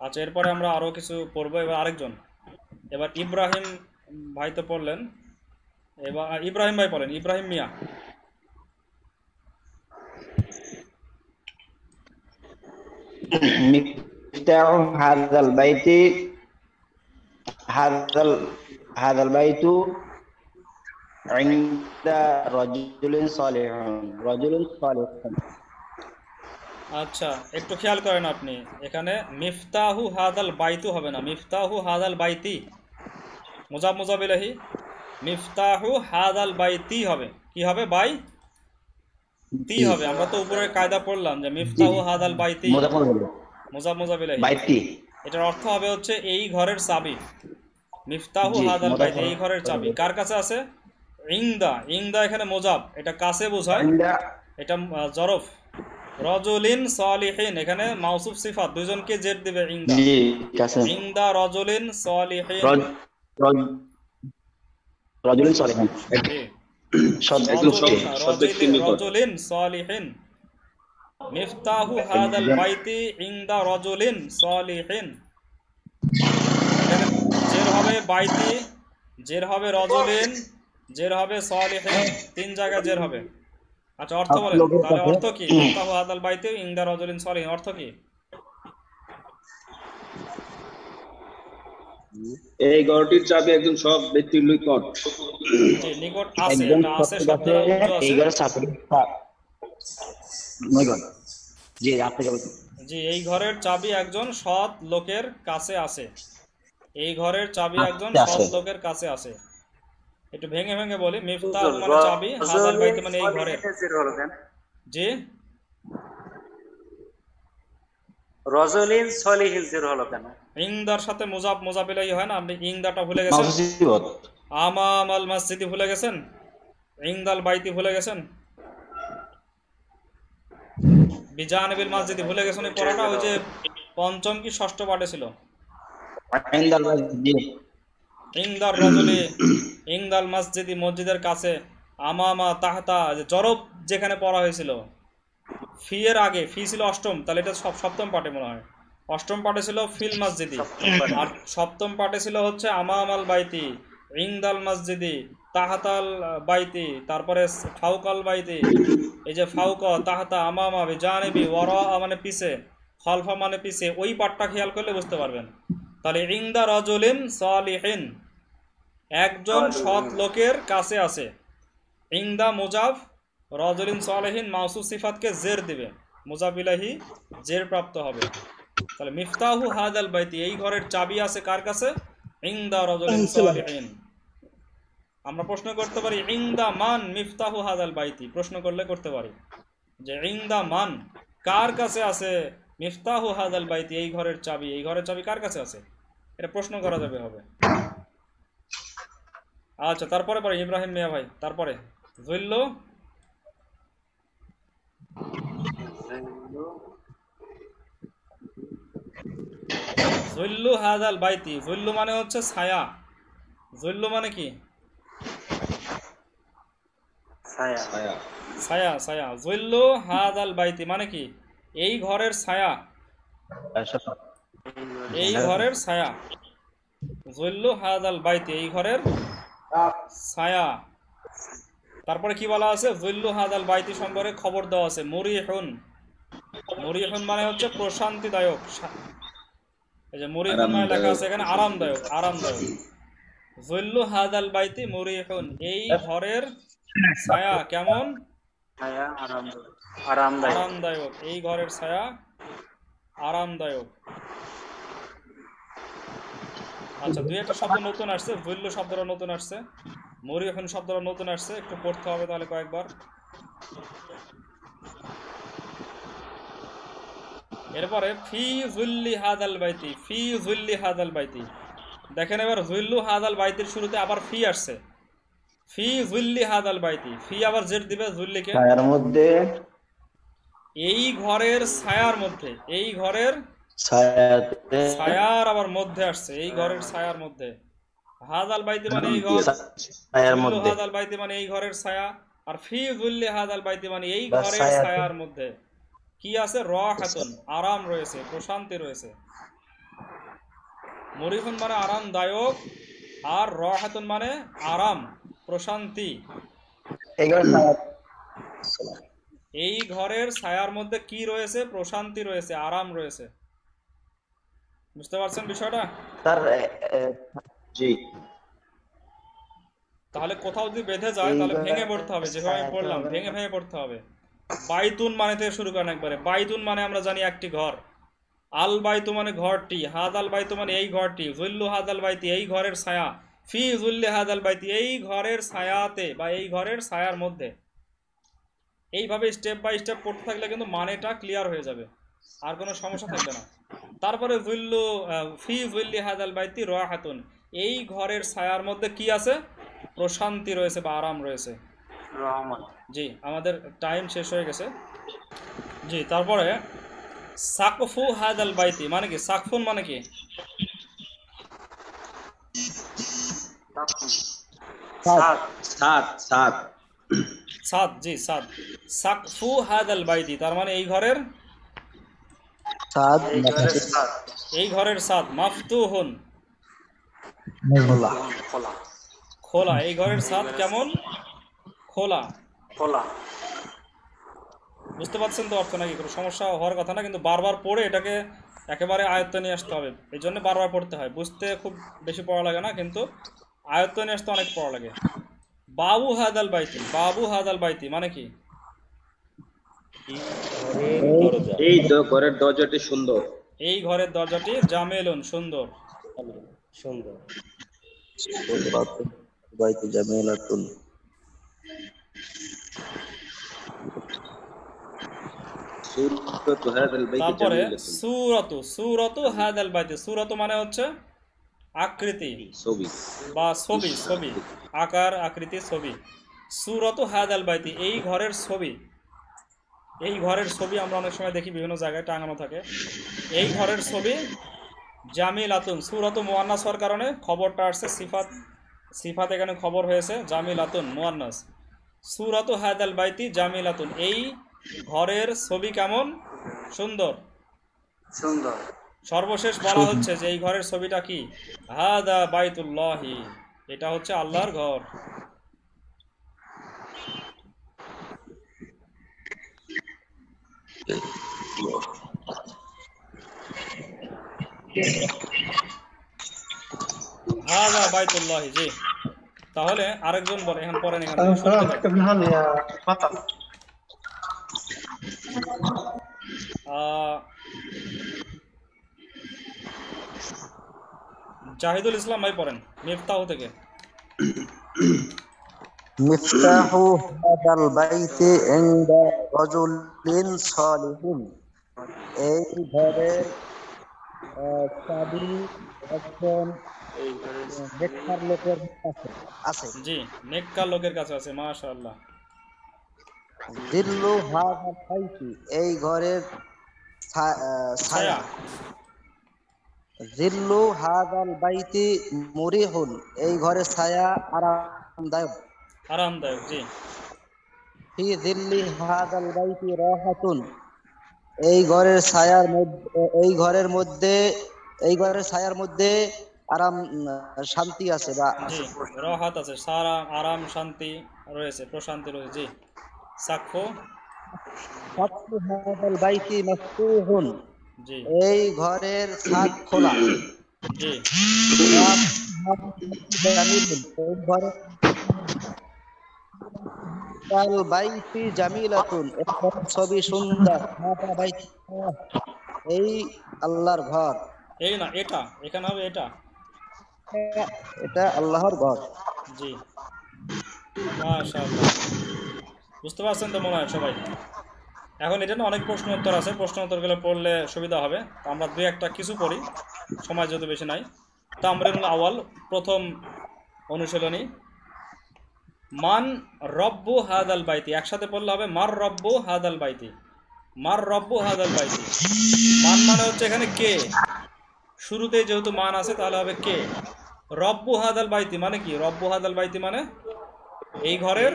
আচ্ছা, এরপরে আমরা আরো কিছু পড়বো। এবার আরেকজন, এবার ইব্রাহিম ভাই তো পড়লেন, এবার ইব্রাহিম ভাই পড়েন, ইব্রাহিম মিয়া। মিফতাহু হাযাল বাইতি হাযাল বাইতু ইনদা রাজুলিন সালিহিন। আচ্ছা, একটু খেয়াল করেন আপনি, এখানে মিফতাহু হাদাল বাইতু হবে না, মিফতাহু হাদাল বাইতি, মুজাব মুজাব ইলাহি, মিফতাহু হাদাল বাইতি হবে। কি হবে? বাই তি হবে। আমরা তো উপরের কায়দা পড়লাম যে মিফতাহু হাদাল বাইতি মুজাব মুজাব ইলাহি, এটার অর্থ হবে হচ্ছে এই ঘরের চাবি। মিফতাহু হাদাল বাইতি, এই ঘরের চাবি কার কাছে আছে? ইনদা, ইনদা এখানে মুজাব, এটা কাছে বোঝায়, এটা জরফ। রজুলিন সালিহিন, এখানে মাউসুফ সিফাত, দুইজনকে জেড দিবে ইনদা, ইনদা রজুলিন সালিহিন, রজুলিন সালিহিন রজুলিন সালিহিন। মিফতাহু হাদাল বাইতি ইনদা রজুলিন সালিহিন। জের হবে বাইতি, জের হবে রজুলিন, জের হবে সালিহিন, 3 জায়গায় জের হবে। আচ্ছা, অর্থ বলেন তাহলে, অর্থ কি? মিফতাহু হাদাল বাইতি ইনদা রজুলিন সালিহিন অর্থ কি? এই ঘরটির চাবি একজন সৎ ব্যক্তির নিকট। জি, নিকট আছে, এটা আছে শব্দটা উজ্জ্ব আছে। জি, এই ঘরের চাবি একজন সৎ লোকের কাছে আছে, এই ঘরের চাবি একজন সৎ লোকের কাছে আছে। একটু ভেঙে ভেঙে বলি, মিফতাহ মানে চাবি, হাদাল বাইত মানে এই ঘরের। জি, রজলিন সলিহিন জির হলো কেন? ইনদার সাথে মুজাব মুজাব ইলাহি হয় না, আপনি ইনদাটা ভুলে গেছেন। আমাম আল মসজিদি ভুলে গেছেন, ইনদাল বাইতি ভুলে গেছেন, বিজানিবিল মসজিদি ভুলে গেছেন। এই পড়াটা ওই যে পঞ্চম কি ষষ্ঠ পাঠে ছিল। ইনদার রজলি, ইনদাল মসজিদি মসজিদের কাছে, আমামা তাহতা, জরব যেখানে পড়া হয়েছিল, ফি এর আগে, ফি ছিল অষ্টম, তাহলে এটা সপ্তম পাঠে মনে হয়। অষ্টম পাঠে ছিল ফিল মসজিদি, আর সপ্তম পাঠে ছিল হচ্ছে আমামাল বাইতি, ইনদাল মসজিদি, তাহাতাল বাইতি, তারপরে ফাউকাল বাইতি। এই যে ফাউকা, তাহাতা, আমামা, বিজানিবি, ওয়ারা মানে পিছে, খলফা মানে পিছে, ওই পাঠটা খেয়াল করলে বুঝতে পারবেন। তাহলে ইনদা রাজুলিন সালিহিন, একজন সৎ লোকের কাছে আছে। ইনদা মুজাফ, রাজুলিন সালিহিন মাউসুফ সিফাতকে জের দিবে, মুজাফ ইলাহি জের প্রাপ্ত হবে। তাহলে মিফতাহু হাদাল বাইতি, এই ঘরের চাবি আছে কার কাছে? ইনদা রাজুলিন সালিহিন। আমরা প্রশ্ন করতে পারি ইনদা মান মিফতাহু হাদাল বাইতি, প্রশ্ন করলে করতে পারি যে ইনদা মান কার কাছে আছে মিফতাহু হাদাল বাইতি, এই ঘরের চাবি, এই ঘরের চাবি কার কাছে আছে, এটা প্রশ্ন করা যাবে হবে। আচ্ছা, তারপরে পরে ইব্রাহিম মিয়া ভাই, তারপরে জুল্লু, জুল্লু হাদাল বাইতি। জুল্লু মানে হচ্ছে ছায়া, জুল্লু মানে কি? ছায়া, ছায়া, ছায়া। জুল্লু হাদাল বাইতি মানে কি? এই ঘরের ছায়া, এই ঘরের ছায়া। জুল্লু হাদাল বাইতি, এই ঘরের ছায়া। তারপরে কি বলা আছে? জুল্লু হাদাল বাইতি সম্পর্কে খবর দেওয়া আছে, মুরিহুন, মুরিহুন মানে হচ্ছে প্রশান্তিদায়ক। এই যে মুরিহুন মানে লেখা আছে এখানে আরামদায়ক, আরামদায়ক। যুল্লু হাদাল বাইতি মুরিহুন, এই ঘরের ছায়া কেমন? ছায়া আরামদায়ক। আরামদায়ক। আরামদায়ক, এই ঘরের ছায়া আরামদায়ক। আচ্ছা, দুই একটা শব্দ নতুন আসছে, যুল্লু শব্দটা নতুন আসছে, মুরিহুন শব্দটা নতুন আসছে, একটু পড়তে হবে তাহলে কয়েকবার। এরপরে ফি যুল্লি হাদাল বাইতি, ফি যুল্লি হাদাল বাইতি। দেখেন এবার যুল্লু হাদাল বাইতির শুরুতে আবার ফি আসছে, ফি যুল্লি হাদাল বাইতি। ফি আবার জেড দিবে যুল্লিকে, ছায়ার মধ্যে, এই ঘরের ছায়ার মধ্যে, এই ঘরের ছায়াতে, ছায়ার আবার মধ্যে আসছে, এই ঘরের ছায়ার মধ্যে। হাদাল বাইতি মানে এই ঘর, ছায়ার যুল্লু মধ্যে হাদাল বাইতি মানে এই ঘরের ছায়া, আর ফি যুল্লি হাদাল বাইতি মানে এই বা ঘরের ছায়াতে। ছায়ার মধ্যে কি আছে? রাহাতুন, আরাম রয়েছে, প্রশান্তি রয়েছে। মুরিহুন মানে আরামদায়ক, আর রাহাতুন মানে আরাম, প্রশান্তি। এই ঘরের ছায়ার মধ্যে কি রয়েছে? প্রশান্তি রয়েছে, আরাম রয়েছে। বুঝতে পারছেন বিষয়টা? তার জি। তাহলে কোথাও যদি বেঁধে যায় তাহলে ভেঙে পড়তে হবে, যেভাবে আমি পড়লাম ভেঙে ভেঙে পড়তে হবে। বাইতুন মানে থেকে শুরু করেন একবারে। বাইতুন মানে আমরা জানি একটি ঘর, আল বাইতু মানে ঘরটি, হাদাল বাইতু মানে এই ঘরটি, যুল্লু হাদাল বাইতি এই ঘরের ছায়া, ফি যুল্লি হাদাল বাইতি এই ঘরের ছায়াতে বা এই ঘরের ছায়ার মধ্যে। এইভাবে স্টেপ বাই স্টেপ পড়তে থাকলে কিন্তু মানেটা ক্লিয়ার হয়ে যাবে, আর কোনো সমস্যা থাকবে না। তারপরে যুল্লু ফি যুল্লি হাদাল বাইতি রাহাতুন, এই ঘরের ছায়ার মধ্যে কি আছে? প্রশান্তি রয়েছে বা আরাম রয়েছে। রহমত। জি, আমাদের টাইম শেষ হয়ে গেছে। জি, তারপরে সাকফু হাদাল বাইতি মানে কি? সাকফুন মানে কি? সাত। সাত, সাত। সাদ, জি সাদ। সাকফু হাদাল বাইতি তার মানে এই ঘরের, সাদ এই ঘরের সাত। এই ঘরের সাদ। মাফতুহুন খোলা। খোলা, এই ঘরের সাদ কেমন? খোলা। খোলা। বুঝতে পারছেন তো অর্থ নাকি? কোনো সমস্যা হওয়ার কথা না, কিন্তু বারবার পড়ে এটাকে একেবারে আয়ত্তে নিয়ে আসতে হবে। এই জন্য বারবার পড়তে হয়। বুঝতে খুব বেশি পড়া লাগে না, কিন্তু আয়ত্তে নিয়ে আসতে অনেক পড়া লাগে। বাবু হাদাল বাইতি, বাবু হাদাল বাইতি মানে কি? এই ঘরের দরজাটি সুন্দর। এই ঘরের দরজাটি জামেলুন সুন্দর। সুন্দর। বাইতু জামিলাতুন। সূরাতু হাদাল বাইতি তারপরে জামিলাতুন। সূরাতু, সূরাতু হাদাল বাইতি। সূরাতু মানে হচ্ছে আকৃতি ছবি। বা ছবি, ছবি, আকার, আকৃতি, ছবি। সূরাতু হাদাল বাইতি এই ঘরের ছবি। এই ঘরের ছবি আমরা অনেক সময় দেখি বিভিন্ন জায়গায় টাঙানো থাকে। এই ঘরের ছবি জামিলাতুন। সূরাতু মুয়ান্নাস হওয়ার কারণে খবরটা আসছে সিফাত, সিফাত এখানে খবর হয়েছে জামিলাতুন মুয়ান্নাস। সূরাতু হাদাল বাইতি জামিলাতুন, এই ঘরের ছবি কেমন? সুন্দর। সুন্দর। সর্বশেষ বলা হচ্ছে যে এই ঘরের ছবিটা কি? হাদা বাইতুল্লাহি, এটা হচ্ছে আল্লাহর ঘর। হাদা বাইতুল্লাহি। জি, তাহলে আরেকজন বলে, এখন পড়েন এখান থেকে শুনতে থাকি। জাহিদুল ইসলাম ভাই পড়েন মিফতাহু থেকে। মিফতাহু হাদাল বাইতি ইনদা রাজুলিন সালিহিন, এই ঘরের চাবি একজন নেককার লোকের কাছে আছে। জি, নেককার লোকের কাছে আছে। মাশাআল্লাহ। জিল্লু হাদাল বাইতি, এই ঘরের ছায়া। জিল্লু হাদাল বাইতি মুরিহুন, এই ঘরের ছায়া আরামদায়ক। আরামদায়ক, জি। ফি জিল্লি হাদাল বাইতি রাহাতুন, এই ঘরের ছায়ার মধ্যে, এই ঘরের মধ্যে, এই ঘরের ছায়ার মধ্যে আরাম, শান্তি আছে বা জি, রাহাত আছে, সারা আরাম শান্তি রয়েছে, প্রশান্তি রয়েছে। জি, সাকফু সাকফু হাযাল বাইতি মাফতুহুন, জি এই ঘরের ছাদ খোলা। জি জামিলুন, এই ঘরের আল বাইতি জামিলাতুন, এই ঘরের ছবি সুন্দর। হাযা বাইতুল্লাহ, এই আল্লাহর ঘর। এই না, এটা এখানে হবে এটা। এটা আল্লাহর ঘর। জি মাশাআল্লাহ, বুঝতে পারছেন তো মনে হয় সবাই? এখন এটা না অনেক প্রশ্ন উত্তর আছে, প্রশ্ন উত্তরগুলো পড়লে সুবিধা হবে। তো আমরা দুই একটা কিছু পড়ি, সময় যত বেশি নাই। তামরিনুল আওয়াল, প্রথম অনুশীলনী। মান রব্বু হাদাল বাইতি, একসাথে পড়লে হবে মার রব্বু হাদাল বাইতি। মার রব্বু হাদাল বাইতি, মান মানে হচ্ছে এখানে কে, শুরুতে যেহেতু মান আছে তাহলে হবে কে। রব্বু হাদাল বাইতি মানে কি? রব্বু হাদাল বাইতি মানে এই ঘরের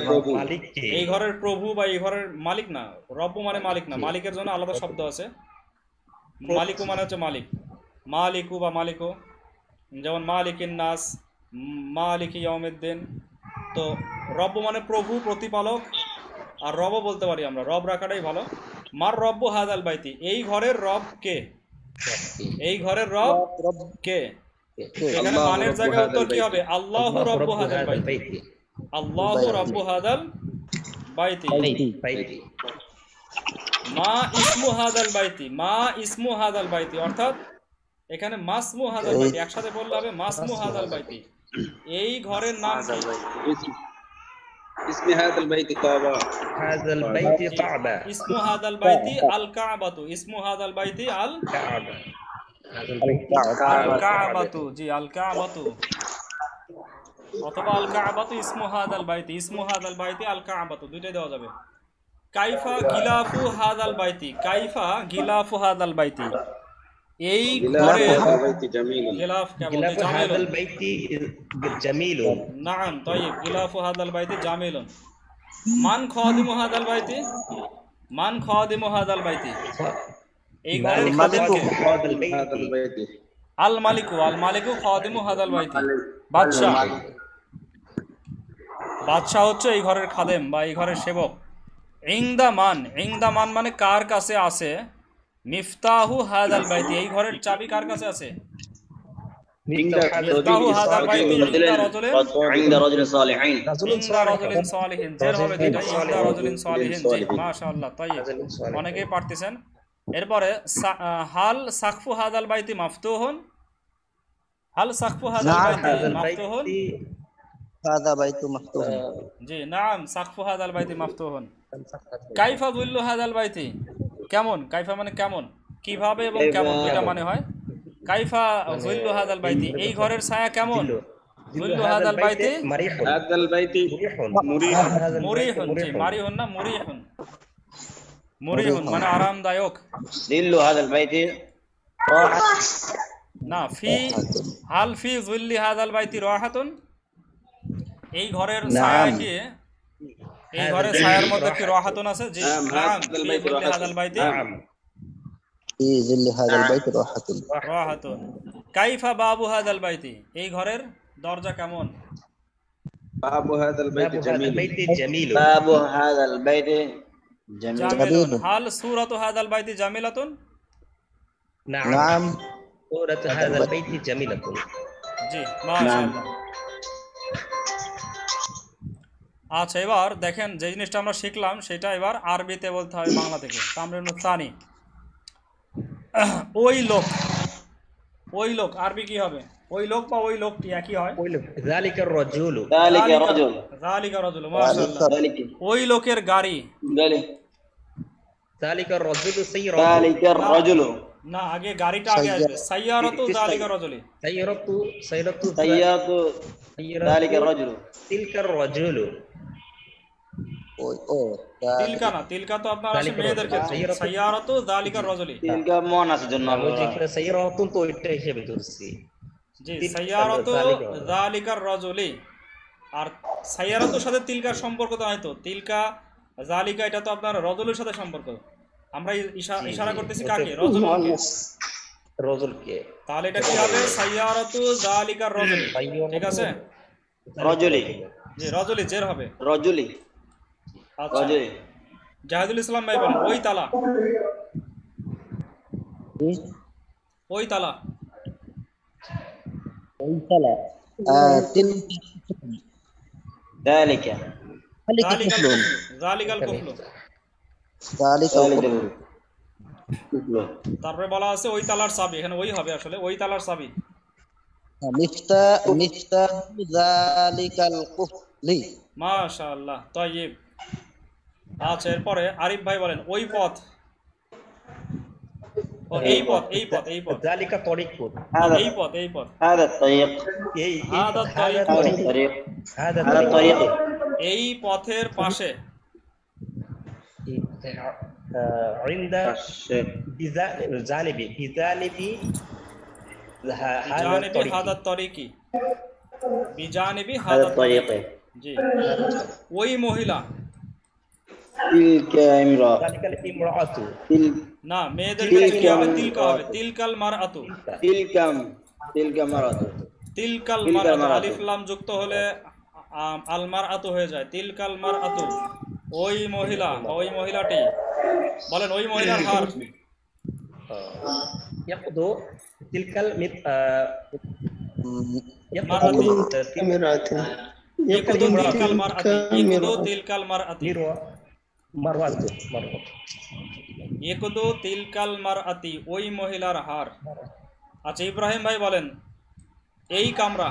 প্রভু, মালিক কে? এই ঘরের প্রভু বা এই ঘরের মালিক না। রব্বু মানে মালিক না, মালিকের জন্য আলাদা শব্দ আছে। মালিকু মানে হচ্ছে মালিক, মালিকু বা মালিকু, যেমন মালিকিন নাস, মালিক ইয়াউমিদ্দিন। তো রব্বু মানে প্রভু, প্রতিপালক, আর রব বলতে পারি আমরা, রব রাখাটাই ভালো। মার রব্বু হাদাল বাইতি, এই ঘরের রব কে, এই ঘরের রব কে। এখানে মানের জায়গায় উত্তর কি হবে? আল্লাহু রব্বু হাদাল বাইতি, আল্লাহু রব্বু হাদাল বাইতি। মা ইসমু হাদাল বাইতি, মা ইসমু হাদাল বাইতি, অর্থাৎ এখানে মাসমু হাদাল বাইতি, একসাথে বললে হবে মাসমু হাদাল বাইতি, এই ঘরের নাম কি? ইসমে হাদাল বাইতি কাবা, হাযাল বাইতি কাবা, ইসমু হাদাল বাইতি আল কাবাতু, ইসমু হাদাল বাইতি আল কাবা, আল কাবাতু, জি আল কাবাতু, অথবা আল কাবাতু ইসমু হাদাল বাইতি, ইসমু হাদাল বাইতি আল কাবাতু, দুইটাই দেওয়া যাবে। কাইফা গিলাফু হাদাল বাইতি, কাইফা গিলাফু হাদাল বাইতি, এই ঘরের গিলাফ কেমন? হাযাল বাইতি জামিলুন। নাম তাইয়্যিব, গিলাফু হাদাল বাইতি জামিলুন। মান খাদিমু হাদাল বাইতি, মান খাদিমু হাদাল বাইতি, এই ঘরের খাদেম কে? আল মালিকু, আল মালিকু খাদিমু হাদাল বাইতি, বাদশা, বাদশা হচ্ছে এই ঘরের খাদেম বা এই ঘরের সেবক। ইংদা মান, ইংদা মান মানে কার কাছে আছে? মিফতাহু হাদাল বাইতি, এই ঘরের চাবি কার কাছে আছে? মিফতাহু হাদাল বাইতি ইনদা রাজুলিন, عند رجل صالحين ইনদা রাজুলিন সালিহিন, জের হবে দুইটা, ইনদা রাজুলিন সালিহিন। জি মাশাআল্লাহ, তাইয়্যিব, অনেকেই পারতেছেন। এরপরে হাল সাকফু হাদাল বাইতি মাফতুহুন, হাল সাকফু হাদাল বাইতি মাফতুহুন, হাযা বাইতু মাফতুহুন, জি নাম সাকফু হাদাল বাইতি মাফতুহুন। কাইফা যুল্লু হাদাল বাইতি, কেমন? কাইফা মানে কেমন, কিভাবে এবং কেমন, দুইটা মানে হয়। কাইফা যুল্লু হাদাল বাইতি, এই ঘরের ছায়া কেমন? যুল্লু হাদাল বাইতি হাদাল বাইতি মুরিহুন, জি মারিহুন না মুরিহুন, মুরিহুন মানে আরামদায়ক। ظل هذا البيت না ফি, হাল ফি যুল্লি হাদাল বাইতি রাহাতুন, এই ঘরের ছায়া কি, এই ঘরের ছায়ার মধ্যে কি রাহাতুন আছে? জি নাম ফি যুল্লি হাদাল বাইতি ফি যিল্লি হাযাল বাইতি রাহাতুন, রাহাতুন। কাইফা বাবু হাদাল বাইতি, এই ঘরের দরজা কেমন? বাবু হাদাল বাইতি জামিলুন। باب هذا البيت جميل জামিলুন। হাল সূরাতু হাদাল বাইতি জামিলাতুন, নাম সূরাতু হাযাল বাইতি জামিলাতুন। জি মাশাআল্লাহ। আচ্ছা এবার দেখেন, যে জিনিসটা আমরা শিখলাম সেটা এবার আরবিতে বলতে হবে বাংলা থেকে। তামরিনুল সানি, ওই লোক, ওই লোক আরবি কি হবে? ওই লোক বা ওই লোকটি একই হয়। যালিকার রাজুলু, ذلك رجل যালিকা রাজুল, মাশাআল্লাহ। ذلك ওই লোকের গাড়ি, যালিকার রাজুলু সাইয়ারাতু, ذلك الرجل না আগে গাড়িটা আগে আসবে। সাইয়ারাতু যালিকা রাজুলি, সাইয়ারাতু সাইয়ারাতু سيارة ذلك الرجل তিলকার রাজুলু। ওই ও তিলকা না, তিলকা তো আপনার আসে মেয়েদের ক্ষেত্রে। সাইয়ারাতু যালিকা রাজুলি, تلك مؤنث জন্য আমি যেখানে সাইয়ারাতুন তো ওইটা হিসেবে ধরছি। জি সাইয়ারাতু যালিকার রাজুলি। আর সাইয়ারাতুর সাথে তিলকার সম্পর্ক তো নাই তো, তিলকা জালিকা এটা তো আপনার রজুলের সাথে সম্পর্ক। আমরা ইশারা করতেছি কাকে? রজুলকে। রজুলকে, তাহলে এটা কি হবে? সাইয়ারাতু যালিকার রজুলি, ঠিক আছে? رجل জি রজুলি জের হবে। رجل আচ্ছা رجل জাহিদুল ইসলাম ভাই বলেন ওই তালা, ওই তালা। ওই তালা ذلك জালিকাল কুফলু, জালিকাল কুফলু। ذلك الكفر তারপরে বলা আছে ওই তালার চাবি, এখানে ওই হবে আসলে, ওই তালার চাবি। মিফতাহু যালিকাল কুফলি। মাশাআল্লাহ, তাইয়্যিব। আচ্ছা, এরপরে আরিফ ভাই বলেন ওই পথ, ও এই পথ, এই পথ, এই পথ, ذلك طريق এই পথ, এই পথ। هذا الطريق هذا الطريق، هذا الطريق هذا هذا الطريق এই পথের পাশে। عند بجانب هذا বিজানিবি الطريق হাদা তরিকি, বিজানিবি هذا হাদা الطريق তরিকি। জি, ওই মহিলা, تلك امرأة ذلك الامرأة না মেয়েদের ক্ষেত্রে কি হবে? তিলকা হবে, তিলকাল মারআতু। تلك امرأة তিলকাল তিলকাল মারআতু, মারআতু। আলিফ লাম যুক্ত হলে আল মারআতু হয়ে যায়। তিলকাল মারআতু, ওই মহিলা বা ওই মহিলাটি। বলেন ওই মহিলার হার। يقضوا تلك মারআতি, امرأة ইকুদু তিলকাল মারআতি, ইকুদু তিলকাল মারআতি, ইকুদু তিলকাল মারআতি, ওই মহিলার হার। আচ্ছা, ইব্রাহিম ভাই বলেন এই কামরা।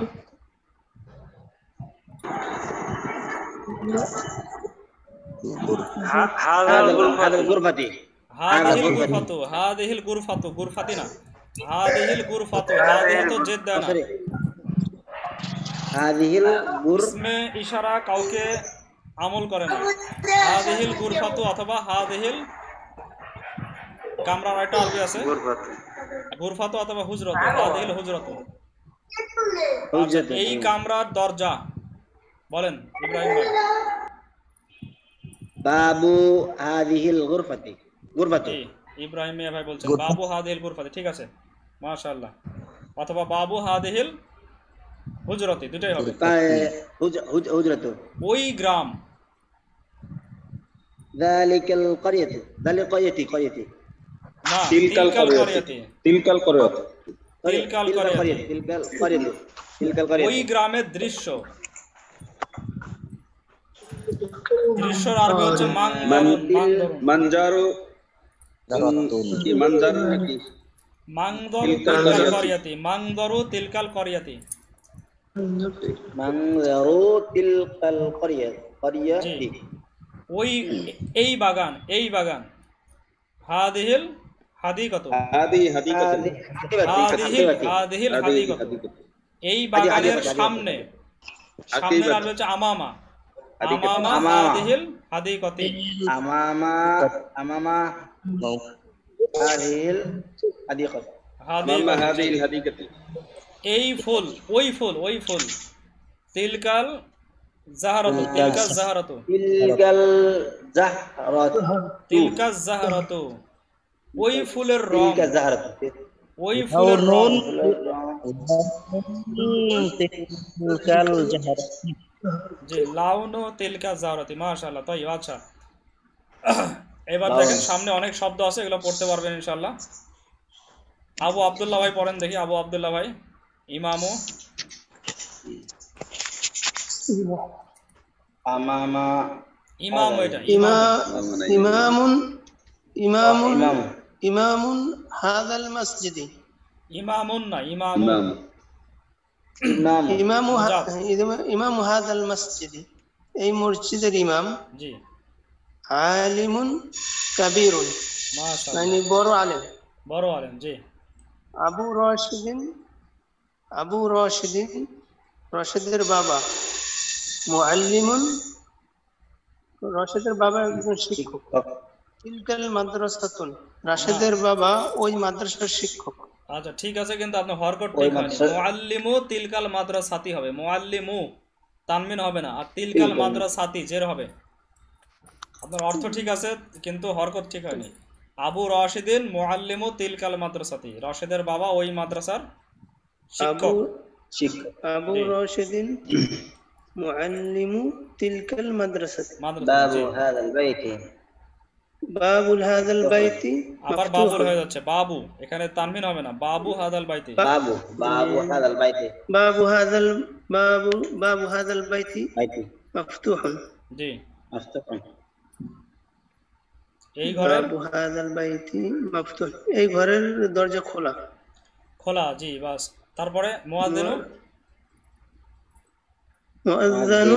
هذا الغرفة হাদিহিল গুরফাতু, হাদিহিল গুরফাতু, গুরফাতি না, হাদিহিল গুরফাতু, হাদিহি তো জেদ্দা না। هذه الغرفة ইসমে ইশারা কাউকে আমল করে না। হাদিহিল গুরফাতু অথবা হাদিহিল কামরার একটা আরবি আছে গুরফাতু অথবা হুজরাতু, হাদিহিল হুজরাতু। আচ্ছা, এই কামরার দরজা। বলেন ইব্রাহিম ভাই। باب هذه الغرفة غرفة জি, ইব্রাহিম মিয়া ভাই বলছেন বাবু হাদিহিল গুরফাতি, ঠিক আছে, মাশাআল্লাহ। অথবা বাবু হাদিহিল হুজরাতি, দুটাই হবে। هجرة ওই গ্রাম, ذلك القرية ذلك قريتي না তিলকাল তিলকাল করিয়াতি, করিয়াতি, তিলকাল করিয়াতি, তিলকাল تلك করিয়াতি। القرية تلك القرية ওই গ্রামের দৃশ্য, দৃশ্যর আরবি হচ্ছে মাংদরুন, মাংদরুন, মানজারু কি মানজারু নাকি মাংদরু তিলকাল করিয়াতি, মাংদরু তিলকাল করিয়াতি। منظر تلك القرية জি, ওই এই বাগান, এই বাগান। হাদিহিল হাদিকাতু, হাদি হাদিকাতু হাদিহিল হাদিহিল হাদিকাতু, এই বাগানের সামনে, সামনের আরবি হচ্ছে আমামা, আমামা হাদিহিল হাদিকাতি। أمام هذه الحديقة মামা হাদিকাতি, হাদিল হাদিকাতু এই ফুল, ওই ফুল, ওই ফুল। তিলকাল জাহারাতু, তিলকাল জাহারাতু, تلك الزهرة তিলকাল জাহারাতু, ওই ফুলের রং, تلك الزهرة ওই ফুলের রং। তিলকাল জাহারাতি। জি, লাউনু তিলকা জাহরাতি, মাশাআল্লাহ। তাই আচ্ছা, এবার দেখেন সামনে অনেক শব্দ আছে, এগুলো পড়তে পারবেন ইনশাআল্লাহ। আবু আব্দুল্লাহ ভাই পড়েন দেখি, আবু আব্দুল্লাহ ভাই। ইমামু, أمام ইমাম, এটা ইমাম, إمام إمام إمام إمام هذا المسجد ইমামুন না, ইমামু। إمام إمام مضاف. إمام هذا المسجد أي مرشد الإمام জি, عالم كبير মাশাআল্লাহ, يعني بورو عالم বড় আলেম। জি, أبو راشد أبو راشد راشدের বাবা معلم রাশেদের বাবা একজন শিক্ষক তিলকাল মাদ্রাসাতুন রাশেদের বাবা ওই মাদ্রাসার শিক্ষক আচ্ছা ঠিক আছে, কিন্তু আপনি হরকত ঠিক হয়নি। মুআল্লিমু তিলকাল মাদ্রাসাতি হবে, মুআল্লিমু তানমিন হবে না, আর তিলকাল মাদ্রাসাতি জের হবে। আপনার অর্থ ঠিক আছে কিন্তু হরকত ঠিক হয়নি। আবু রাশিদিন মুআল্লিমু তিলকাল মাদ্রাসাতি, রাশেদের বাবা ওই মাদ্রাসার শিক্ষক। আবু রাশিদিন মুআল্লিমু তিলকাল মাদ্রাসাতি। মাদ্রাসা, باب জি। هذا البيت বাবুল হাযাল বাইতি আবার বাবুল হয়ে যাচ্ছে, বাবু, এখানে তানবিন হবে না, বাবু হাদাল বাইতি। বাবু বাবু হাদাল বাইতে বাবু হাযাল বাবু বাবু হাযাল বাইতি বাইতে মাফতুহুন। জি, আস্তাগফিরুল্লাহ। এই ঘরের বাবু হাযাল বাইতি মাফতুহ, এই ঘরের দরজা খোলা। খোলা, জি, বাস। তারপরে মুয়াজ্জিনু, মুআজ্জানু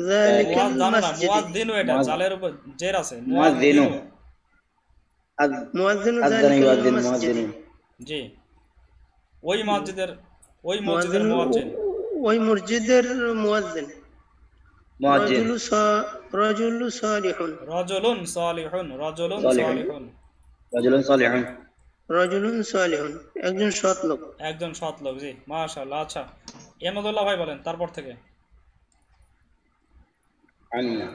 যালিকাল মুয়াজ্জানু না, মাসজিদি। মুয়াজ্জিনু, এটা জালের উপর জের আছে, মুয়াজ্জিনু মুয়াজ্জিনু। মুআজ্জিনু আযান যালিকাল ইউআযিন মাসজিদি। মুয়াজ্জিন জি, ওই মসজিদের মুআজ্জিন মুয়াজ্জিন। ওই মসজিদের মুআজ্জিন। মুয়াজ্জিন রাজুলু সালিহুন। রাজুলুন সালিহুন, রাজুলুন সালিহুন। সালিহুন, রাজুলুন সালিহুন। রাজুলুন সালিহুন, একজন সৎ লোক। একজন সৎ লোক। জি, মাশাআল্লাহ। আচ্ছা, এমদুল্লাহ ভাই বলেন তারপর থেকে। আন্না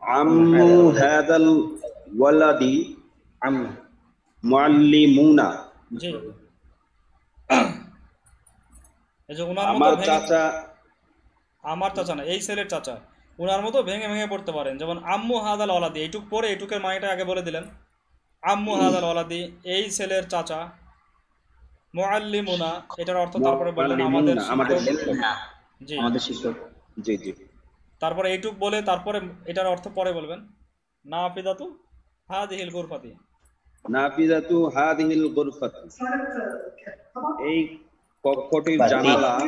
আম্মু হাদাল ওয়ালাদি আম্মু মুআল্লিমুনা। জি, এই যে উনার মতো আমার ভেঙে, চাচা, আমার চাচা না, এই ছেলের চাচা, উনার মতো ভেঙে ভেঙে পড়তে পারেন। যেমন আম্মু হাদাল ওয়ালাদি, এইটুক পরে এইটুকের মানেটা আগে বলে দিলেন। আম্মু হাদাল ওয়ালাদি, এই ছেলের চাচা। মুআল্লিমুনা, এটার অর্থ তারপরে বললেন আমাদের মুআল্লিমুনা, আমাদের শিক্ষক। শিক্ষক। জি, আমাদের শিক্ষক। জি জি। তারপরে এইটুক বলে তারপরে এটার অর্থ পরে বলবেন। নাফিদাতু হাদিহিল গুরফাতি, নাফিজাতু হাদিহিল গুরফাত, এই কক্ষটির বাতি। জানালা জি,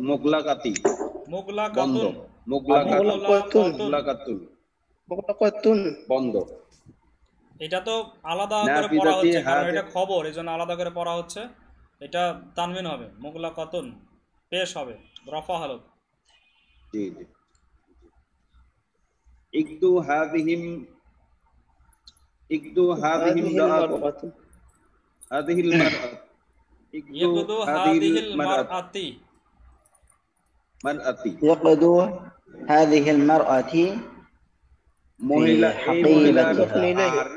মুগলাকাতি, বন্ধ। মুগলাকাতুন, মুগলাকাতুন, মুগলাকাতুন। বন্ধ। এটা তো আলাদা করে পড়া নাফিজাতি হচ্ছে, কারণ হাদি- এটা খবর, এই জন্য আলাদা করে পড়া হচ্ছে। এটা তানবিন হবে, মুগলাকাতুন পেশ হবে, রফা হালত। জি জি। ইকদু হাদিহিম হাদিহিল রাআতুন, মারআতু। হাদিহিল মারআত, ইকদু ইয়াকুদু হাদিহিল মারআতি, মারআতি, ইয়াকদু হাযিহিল মারআতি মহিলা, এই হাকিবাতিহা। মহিলার আর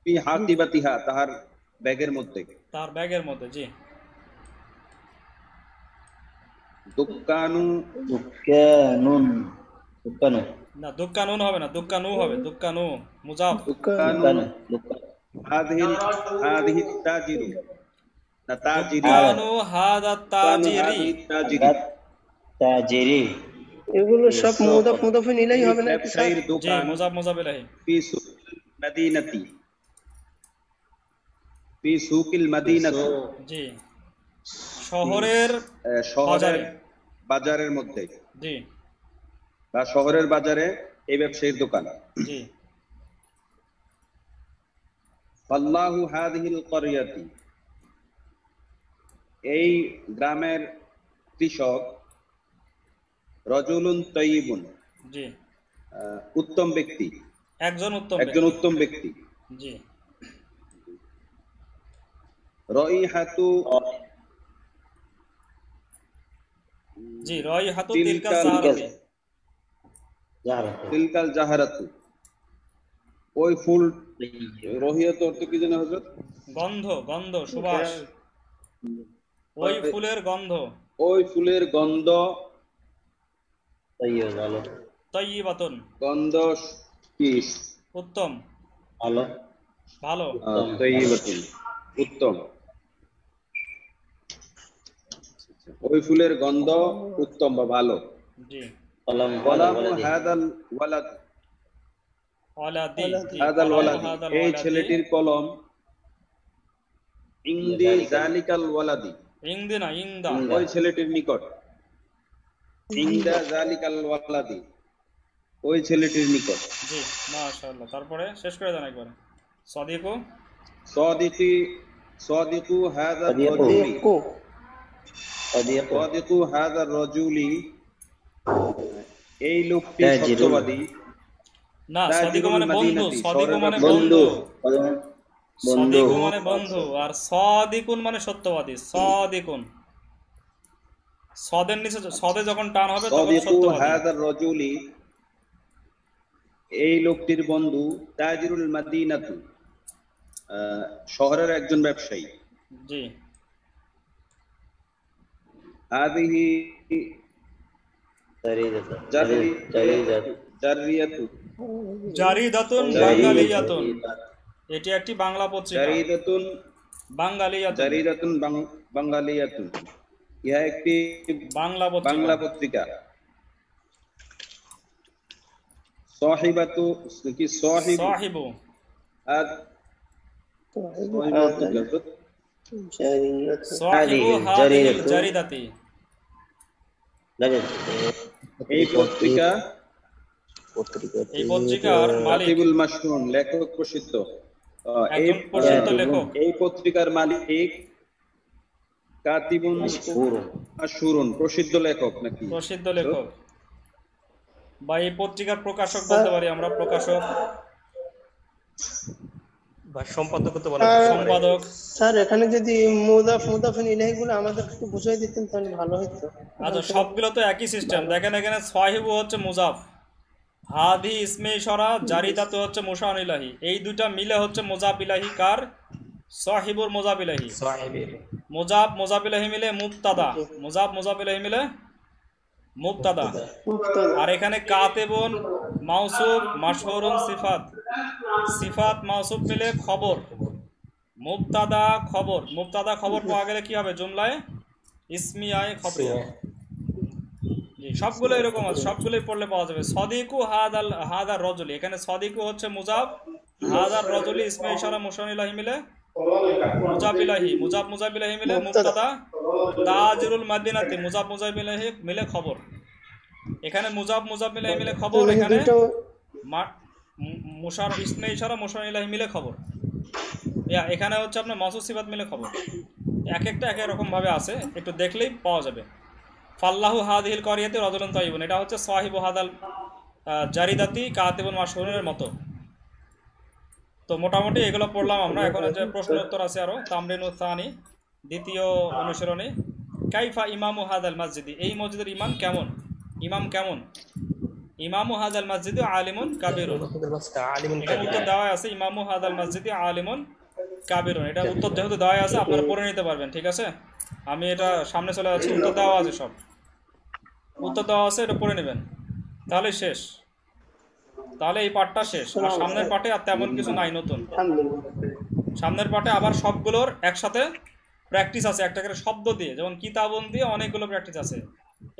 ফি হাকিবাতিহা, তাহার ব্যাগের মধ্যে। তার ব্যাগের মধ্যে। জি, দুক্কানু দুকানুন দুকানু না, দুক্কানুন হবে না, দুক্কানু হবে, দুক্কানু মুজাফ। দুক্কানু হাদিহি তাজিরু, না তাজিরি, দুক্কানু হাদা তাজিরি, হাদিহি তাজিরি, তাজিরি এগুলো সব মুদাফ মুদাফে নিলেই হবে না কি স্যার? ব্যবসায়ীর জি, দোকান। মুজাফ মুজাফ ইলাইহি। ফি সুকিল মাদিনাতি, ফি সুকিল মাদিনাতি, জি, শহরের শহরের বাজারে। বাজারের মধ্যে, জি, বা শহরের বাজারে এই ব্যবসায়ীর দোকান। জি, আল্লাহু হাদিহিল ক্বরিয়াতি, এই গ্রামের কৃষক। রাজুলুন তাইয়িবুন, জি, উত্তম ব্যক্তি, একজন উত্তম একজন ব্যক্তি। উত্তম ব্যক্তি। জি, রাইহাতু জি, রাইহাতু তিলকা তিলকাল সাহারাতি, জাহারাতু তিলকাল জাহারাতু, ওই ফুল। রহিয়াত অর্থ কি জানা হযরত? গন্ধ, গন্ধ, সুবাস, ওই ফুলের গন্ধ। ওই ফুলের গন্ধ, তাইয়্যিব ভালো তাইয়িবাতুন, গন্ধ কি? উত্তম, ভালো ভালো। তাইয়িবাতুন, উত্তম। ওই ফুলের গন্ধ উত্তম বা ভালো। জি, কলম কলামু ওয়ালাদি হাদাল ওয়ালাদ, ওয়ালাদি, জি, হাদাল কলামু ওয়ালাদি, হাদাল এই ওয়ালাদি, ছেলেটির কলম। ইংদি জালিকাল ওয়ালাদি, ইংদি না, ইংদা, ওই ছেলেটির নিকট। ইংদা জালিকাল ওয়ালাদি, ওই ছেলেটির নিকট। জি, মাশাআল্লাহ। তারপরে শেষ করে দেন একবার। সাদিকু, সাদিকু হাদার সাদিকু। রাজুলি, সাদিকু সাদিকু হাদার রাজুলি, এই লোকটি তাজিরুল। সত্যবাদী। না, সাদিকু মানে বন্ধু, মাদিনাতি, সাদিকু মানে বন্ধু বন্ধু, বন্ধু সাদিকু মানে বন্ধু, আর সাদিকুন মানে সত্যবাদী। সাদিকুন, সদের নিচে, সদে যখন টান হবে তখন সাদিকু সত্যবাদী। হাদার রাজুলি, এই লোকটির বন্ধু। তাজিরুল মাদিনাতু, শহরের একজন ব্যবসায়ী। জি, হাদিহি জারিয়াতু জারিদাতুন বাঙ্গালিয়াতুন, এটি একটি বাংলা পত্রিকা। জারিদাতুন বাঙ্গালিয়াতুন বাঙ্গালিয়াতুন, ইহা একটি বাংলা বাংলা পত্রিকা। পত্রিকা। সাহিবাতু কি সাহিব সাহিবু আর সাহিবু হাদিহিল জারিদাতি, এই পত্রিকার মালিক কাতিবুল মাশহুন, লেখক প্রসিদ্ধ। একজন প্রসিদ্ধ লেখক। এই পত্রিকার মালিক কাতিবুন মাশহুরুন, প্রসিদ্ধ লেখক নাকি? প্রসিদ্ধ লেখক বা এই পত্রিকার প্রকাশক বলতে পারি আমরা, প্রকাশক বা সম্পাদক তো বলা সম্পাদক। স্যার এখানে যদি মুদাফিন ইলাইহিগুলো আমাদের একটু বুঝিয়ে দিতেন তাহলে ভালো হতো। আচ্ছা, সবগুলো তো একই সিস্টেম। দেখেন এখানে সাহিবু হচ্ছে মুজাফ, হাদি ইসমে ইশারা, জারিদাতু হচ্ছে মুশার ইলাহি, এই দুইটা মিলে হচ্ছে মুজাফ ইলাহি। কার? সাহিবুর মুজাফ ইলাহি। মুজাফ ইলাহি মিলে মুবতাদা, মুজাফ ইলাহি মিলে মুবতাদা। আর এখানে কাতিবুন মাউসুফ, মাশহুরুন সিফাত মাউসুফ মিলে খবর, মুবতাদা খবর পাওয়া গেলে কি হবে? জুমলায় ইসমিয়ায়ে খবরিয়া। সবগুলো এরকম আছে, সবগুলোই পড়লে পাওয়া যাবে। সদিকু হাদার রজুলি, এখানে সদিকু হচ্ছে মুজাফ, হাদার রজুলি ইসমে ইশারা মুশার ইলাহি মিলে মুজাফ ইলাহি মিলে মুবতাদা। তাজিরুল মাদিনাতি মুজাফ ইলাহি মিলে খবর। এখানে মুজাফ ইলাহি মিলে খবর, এখানে মুশার ইসমে ইশারা মুশার ইলাহি মিলে খবর। এখানে হচ্ছে আপনার মাসুদ সিফাত মিলে খবর। এক একটা এক এক রকম ভাবে আছে, একটু দেখলেই পাওয়া যাবে। ফাল্লাহু হাদিহিল করিয়াতি রাজুলুন তাইয়িবুন, এটা হচ্ছে সাহিবু হাদাল জারিদাতি কাতিবুন মাশহুরের মতো। তো মোটামুটি এগুলো পড়লাম আমরা। এখন যে প্রশ্ন উত্তর আছে আরো, তামরিনুস সানি, দ্বিতীয় অনুশীলনী। কাইফা ইমামু হাদাল মসজিদি, এই মসজিদের ইমাম কেমন? ইমামু হাদাল মসজিদি আলিমুন কাবিরুন, এটা উত্তর দেওয়া আছে। ইমামু হাদাল মসজিদি আলিমুন কাবিরুন, এটা উত্তর যেহেতু দেওয়া আছে আপনারা পড়ে নিতে পারবেন, ঠিক আছে? আমি এটা সামনে চলে যাচ্ছি, উত্তর দেওয়া আছে, সব উত্তর দেওয়া আছে, এটা পড়ে নেবেন, তাহলে শেষ। তাহলে এই পাঠটা শেষ। আর সামনের পাঠে আর তেমন কিছু নাই নতুন। সামনের পাঠে আবার সবগুলোর একসাথে প্র্যাকটিস আছে, একটা করে শব্দ দিয়ে, যেমন কিতাবন দিয়ে অনেকগুলো প্র্যাকটিস আছে।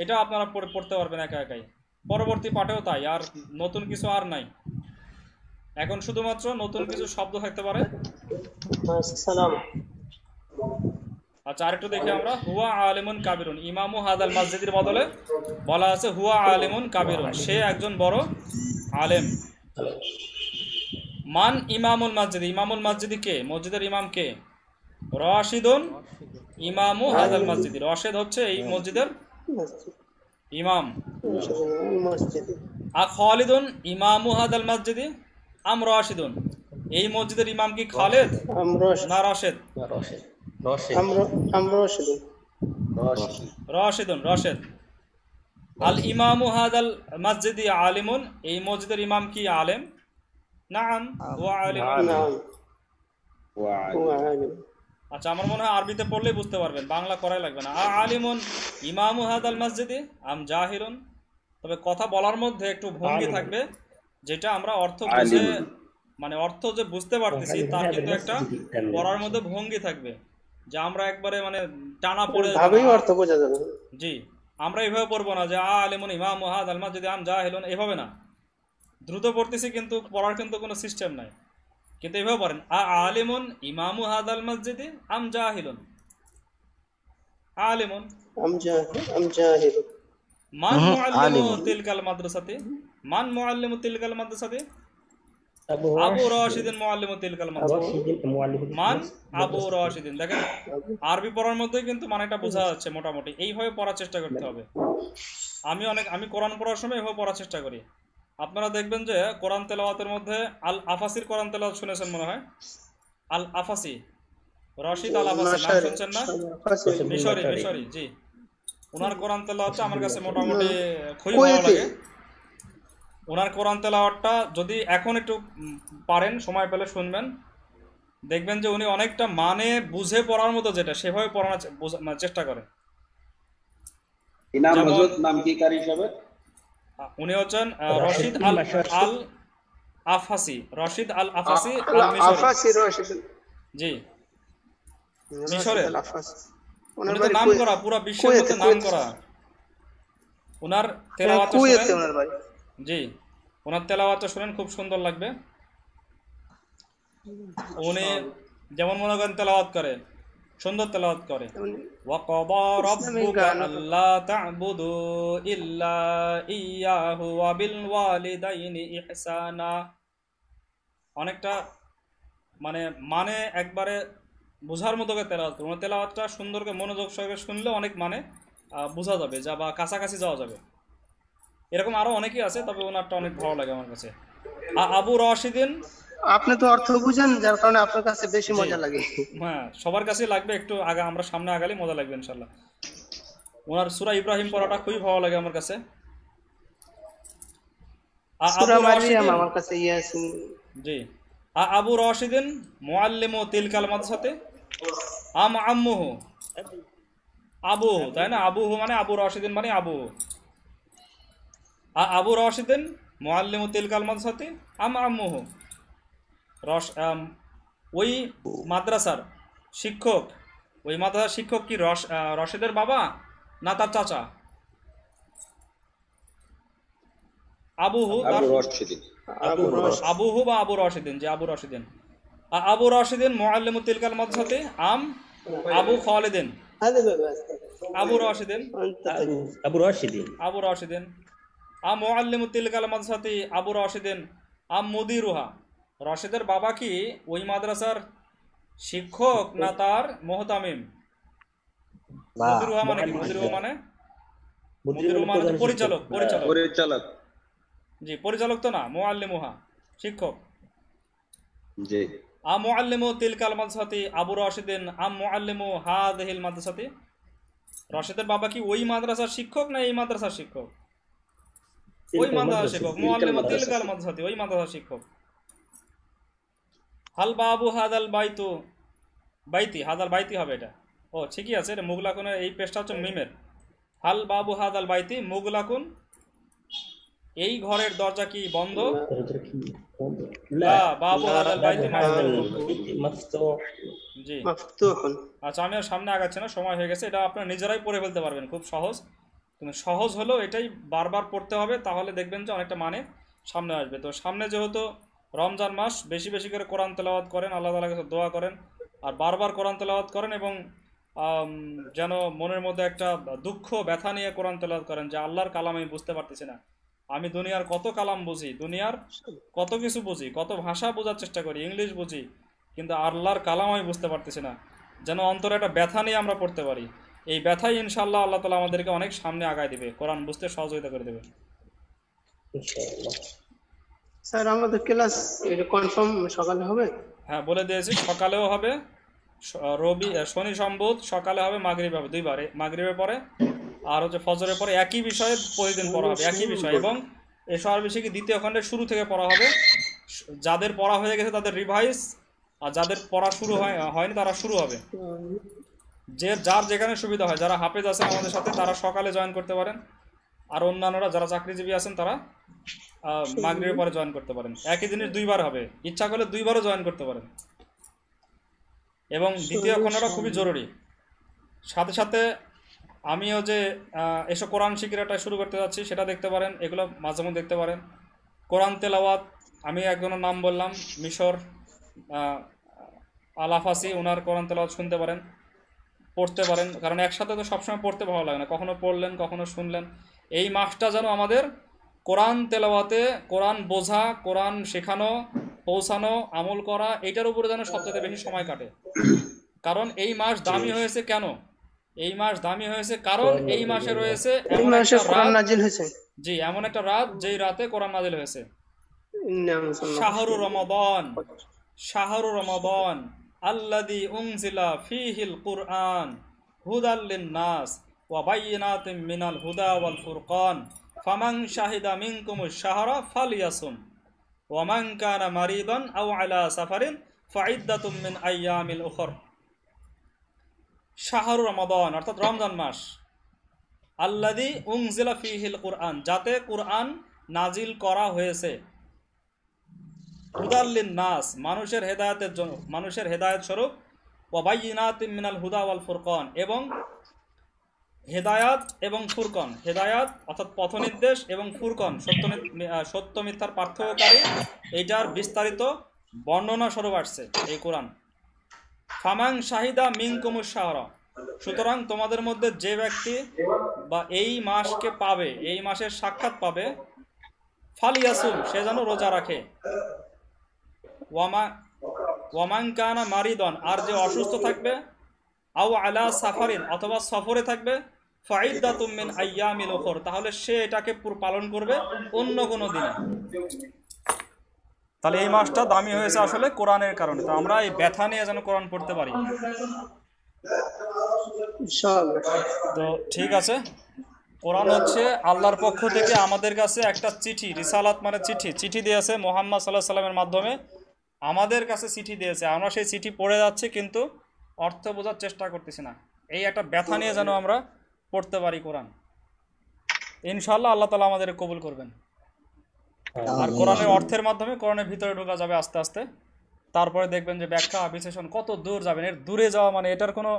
এটা আপনারা পড়তে পারবেন একা একাই। পরবর্তী পাঠেও তাই, আর নতুন কিছু আর নাই। এখন শুধুমাত্র নতুন কিছু শব্দ থাকতে পারে। আচ্ছা, আরেকটু দেখি আমরা। হুয়া আলিমুন কাবিরুন, ইমামু হাদাল মসজিদের বদলে বলা আছে হুয়া আলিমুন কাবিরুন, সে একজন বড় আলেম। মান ইমামুল মসজিদ, ইমামুল মসজিদি কে? মসজিদের ইমাম কে? রাশিদুন ইমামু হাদাল মসজিদ, রাশিদ হচ্ছে এই মসজিদের ইমাম। আর খালিদুন ইমামু হাদাল মসজিদি আম রাশিদুন, এই মসজিদের ইমাম কি খালিদ না রাশেদ? রাশেদ। আল ইমামু হাদাল মসজিদি আলিমুন, এই মসজিদের ইমাম কি আলেম? নাম ওয়া আলিমুন। আচ্ছা, আমার মনে হয় আরবিতে পড়লেই বুঝতে পারবেন, বাংলা করাই লাগবে না। আলিমুন ইমামু হাদাল মসজিদি আম জাহিরুন, তবে কথা বলার মধ্যে একটু ভঙ্গি থাকবে, যেটা আমরা অর্থ বুঝে, মানে অর্থ যে বুঝতে পারতেছি তার কিন্তু একটা পড়ার মধ্যে ভঙ্গি থাকবে, যে আমরা একবারে মানে টানা পড়ে অর্থ বোঝা যাবে। জি, আমরা এইভাবে পড়বো না যে আলিমুন ইমামু হাদাল মসজিদি আম জাহিরুন, এভাবে না। দ্রুত পড়তেছি কিন্তু পড়ার কিন্তু কোনো সিস্টেম নাই, কিন্তু এইভাবে পড়েন আলিমুন ইমামু হাদাল মসজিদি আম জাহিলুন, আলিমুন মান মুআল্লিমু তিলকাল মাদ্রাসাতি, মান মুআল্লিমু তিলকাল মাদ্রাসাতি আবু রাশিদিন মুআল্লিমু তিলকাল মাদ্রাসাতি, মান আবু রাশিদিন। দেখেন আরবি পড়ার মধ্যে কিন্তু মানেটা বোঝা যাচ্ছে মোটামুটি। এইভাবে পড়ার চেষ্টা করতে হবে। আমি কোরআন পড়ার সময় এইভাবে পড়ার চেষ্টা করি। আপনারা দেখবেন যে কোরআন তেলাওয়াতের মধ্যে আল আফাসির কোরআন তেলাওয়াত শুনেছেন মনে হয়, আল আফাসি, রশিদ আল আফাসি নাম শুনছেন না? মিশরি, জি। ওনার কোরআন তেলাওয়াতটা আমার কাছে মোটামুটি খুবই ভালো লাগে। ওনার কোরআন তেলাওয়াতটা যদি এখন একটু পারেন, সময় পেলে শুনবেন, দেখবেন যে উনি অনেকটা মানে বুঝে পড়ার মতো, যেটা সেভাবে পড়ানোর চেষ্টা করেন। ইমাম হযরত নাম কি কারি সাহেব? উনি হচ্ছেন রশিদ রাশিদ আল মাশাআল্লাহ। আল আফাসি, রশিদ আল আফাসি আল মিশরি। আফাসি রশিদ জি, রশিদ মিশরের। আল আফাসি। ওনার উনি তো বাড়ি নাম কুয়েত। করা, পুরো বিশ্বের কুয়েতে, মধ্যে নাম কুয়েতে। করা। ওনার হ্যাঁ, তেলাওয়াতটা কুয়েতে শুনেন, ওনার বাড়ি। জি ওনার তেলাওয়াতটা শুনেন, খুব সুন্দর লাগবে। উনি যেমন মনে করেন তেলাওয়াত করে, সুন্দর তেলাওয়াত করে। ওয়াকাদা রাব্বুকা আল্লা তা'বুদু ইল্লা ইয়্যাহু ওয়া বিল ওয়ালিদাইনি ইহসানা। অনেকটা মানে একবারে বোঝার মতো করে তেলাওয়াত করে। তেলাওয়াতটা সুন্দর করে মনোযোগ সহকারে শুনলে অনেক বোঝা যাবে, যা বা কাছাকাছি যাওয়া যাবে। এরকম আরো অনেকেই আছে, তবে ওনারটা অনেক ভালো লাগে আমার কাছে। আবু রশিদিন। আপনি তো অর্থ বুঝেন, যার কারণে আপনার কাছে বেশি জি। মজা লাগে। হ্যাঁ, সবার কাছেই লাগবে, একটু আগে আমরা সামনে আগালে মজা লাগবে ইনশাল্লাহ। ওনার সূরা ইব্রাহিম পড়াটা খুবই ভালো লাগে আমার কাছে। সূরা আবু মারিয়াম রশিদিন, আমার কাছে ইয়াসিন। জি আবু রশিদিন মুআল্লিমু তিলকাল মাদ্রাসাতে আম আম্মুহু। আবুহু, তাই না? আবুহু মানে আবু রশিদিন মানে আবুহু। আবু রশিদিন মুআল্লিমু তিলকাল মাদ্রাসাতে আম আম্মুহু। ওই মাদ্রাসার শিক্ষক, ওই মাদ্রাসার শিক্ষক কি রশিদের বাবা না তার চাচা? আবুহু তার আবু রশিদিন। আবুহু বা আবু রশিদিন, যে আবু রশিদিন। আবু রশিদিন মুআল্লিমু তিলকাল মাদ্রাসাতে আম আবু খালিদিন। আবু রশিদিন, আবু রশিদিন। আবু রশিদিন আম মুআল্লিমু তিলকাল মাদ্রাসাতে আবু রশিদিন আম মুদিরুহা। রশিদের বাবা কি ওই মাদ্রাসার শিক্ষক না তার মোহতামিম? মুদিরুহা মানে কি? মুদিরুহা মানে পরিচালক। পরিচালক, পরিচালক। জি পরিচালক তো না, মুআল্লিমুহা শিক্ষক। জি। আম মুআল্লিমু তিলকাল মাদ্রাসাতি আবু রশিদিন আম মুআল্লিমু হাযিহিল মাদ্রাসাতি। রশিদের বাবা কি ওই মাদ্রাসার শিক্ষক না এই মাদ্রাসার শিক্ষক? ওই মাদ্রাসার শিক্ষক। মুআল্লিমু তিলকাল মাদ্রাসাতি, ওই মাদ্রাসার শিক্ষক। হাল বাবু হাদাল বাইতি, হাদাল বাইতি হবে এটা। ও ঠিকই আছে, এটা মুগলাকুনের এই পেজটা হচ্ছে মিমের। হাল বাবু হাদাল বাইতি মুগলাকুন, এই ঘরের দরজা কি বন্ধ? বাবু হাদাল বাইতি মাফতুহ। জি, মাফতুহুন। আচ্ছা আমি আর সামনে আগাচ্ছি না, সময় হয়ে গেছে। এটা আপনারা নিজেরাই পড়ে ফেলতে পারবেন, খুব সহজ। কিন্তু সহজ হলেও এটাই বারবার পড়তে হবে, তাহলে দেখবেন যে অনেকটা মানে সামনে আসবে। তো সামনে যেহেতু রমজান মাস, বেশি বেশি করে কোরআন তেলাওয়াত করেন, আল্লাহ তাআলার কাছে দোয়া করেন, আর বারবার কোরআন তেলাওয়াত করেন, এবং যেন মনের মধ্যে একটা দুঃখ ব্যথা নিয়ে কোরআন তেলাওয়াত করেন যে আল্লাহর কালাম আমি বুঝতে পারতেছি না। আমি দুনিয়ার কত কালাম বুঝি, দুনিয়ার কত কিছু বুঝি, কত ভাষা বোঝার চেষ্টা করি, ইংলিশ বুঝি, কিন্তু আল্লাহর কালাম আমি বুঝতে পারতেছি না। যেন অন্তরে একটা ব্যথা নিয়ে আমরা পড়তে পারি। এই ব্যথাই ইনশাআল্লাহ আল্লাহ তাআলা আমাদেরকে অনেক সামনে আগায় দিবে, কোরআন বুঝতে সহযোগিতা করে দেবে। স্যার আমাদের ক্লাস কনফার্ম সকালে হবে? হ্যাঁ বলে দিয়েছি, সকালেও হবে, শনি সম্বুধ সকালে হবে, মাগরিবে হবে, দুইবারে, মাগরিবের পরে আর হচ্ছে ফজরের পরে একই বিষয়ে প্রতিদিন পড়া হবে, একই বিষয়। এবং এসব বিষয়কে দ্বিতীয় খণ্ডের শুরু থেকে পড়া হবে। যাদের পড়া হয়ে গেছে তাদের রিভাইজ, আর যাদের পড়া শুরু হয়নি তারা শুরু হবে। যার যেখানে সুবিধা হয়, যারা হাফেজ আছেন আমাদের সাথে তারা সকালে জয়েন করতে পারেন, আর অন্যান্যরা যারা চাকরিজীবী আছেন তারা মাগরিবের পরে জয়েন করতে পারেন। একই জিনিস দুইবার হবে, ইচ্ছা করলে দুইবারও জয়েন করতে পারেন। এবং দ্বিতীয় খণ্ডটা খুবই জরুরি। সাথে সাথে আমিও যে এসব কোরআন শিক্ষাটা শুরু করতে যাচ্ছি সেটা দেখতে পারেন, এগুলো মাঝে মধ্যে দেখতে পারেন। কোরআন তেলাওয়াত আমি একজনের নাম বললাম, মিশর আল আফাসি, ওনার কোরআন তেলাওয়াত শুনতে পারেন, পড়তে পারেন। কারণ একসাথে তো সবসময় পড়তে ভালো লাগে না, কখনো পড়লেন কখনো শুনলেন। এই মাসটা যেন আমাদের কোরআন তেলাওয়াতে, কোরআন বোঝা, কোরআন শেখানো, পৌঁছানো, আমল করা, এটার উপরে যেন সবচেয়ে বেশি সময় কাটে। কারণ এই মাস দামি হয়েছে কেন? এই মাস দামি হয়েছে কারণ এই মাসে রয়েছে এমন একটা কোরআন রাত, নাজিল হয়েছে। জি এমন একটা রাত যেই রাতে কোরআন নাজিল হয়েছে। শাহরু রমাদান, শাহরু রমাদান আল্লাযী উনজিলা ফীহিল কুরআন হুদাল লিন-নাস ওয়া বায়িনাতিন মিনাল হুদা ওয়াল ফুরকান ফামান শাহিদা মিনকুমুশ শাহরা ফালইয়াসুম ওয়া মান কানা মারিদান আও আলা সাফারিন ফাইদ্দাতুম মিন আইয়ামিল উখর। শাহরু রমাদান অর্থাৎ রমজান মাস, আল্লাযী উনজিলা ফীহিল কুরআন, যাতে কুরআন নাজিল করা হয়েছে, হুদাল লিন-নাস, মানুষের হেদায়েতের জন্য, মানুষের হেদায়েত স্বরূপ, ওয়া বাইয়িনাতিম মিনাল হুদা ওয়াল ফুরকান, এবং হেদায়াত এবং ফুরকন, হেদায়াত অর্থাৎ পথনির্দেশ এবং ফুরকন সত্য মিথ্যার পার্থক্যকারী, এইটার বিস্তারিত বর্ণনা স্বরূপ আসছে এই কোরআন। ফামাং শাহিদা মিনকুমুশ শাহরা, সুতরাং তোমাদের মধ্যে যে ব্যক্তি বা এই মাসকে পাবে, এই মাসের সাক্ষাৎ পাবে, ফালিয়াসুম, সে যেন রোজা রাখে। ওয়ামান কানা মারিদন, আর যে অসুস্থ থাকবে, আও আলা সাফারিন, অথবা সফরে থাকবে, ফাইদ্দাতুম মিন আইয়ামিল উখর, তাহলে সে এটাকে পালন করবে অন্য কোনো দিনে। তাহলে এই মাসটা দামি হয়েছে আসলে কোরআনের কারণে। তো আমরা এই ব্যথা নিয়ে যেন কোরআন পড়তে পারি। তো ঠিক আছে, কোরআন হচ্ছে আল্লাহর পক্ষ থেকে আমাদের কাছে একটা চিঠি, রিসালাত মানে চিঠি, চিঠি দিয়েছে মুহাম্মদ সাল্লাল্লাহু আলাইহি সাল্লামের মাধ্যমে আমাদের কাছে চিঠি দিয়েছে। আমরা সেই চিঠি পড়ে যাচ্ছি কিন্তু অর্থ বোঝার চেষ্টা করতেছি না। এই একটা ব্যথা নিয়ে যেন আমরা পড়তে পারি কোরআন। ইনশাআল্লাহ আল্লাহ তাআলা আমাদের কবুল করবেন। আর কোরআনের অর্থের মাধ্যমে কোরআনের ভিতরে ঢোকা যাবে আস্তে আস্তে। তারপরে দেখবেন যে ব্যাখ্যা বিশ্লেষণ কত দূর যাবেন। এর দূরে যাওয়া মানে এটার কোনো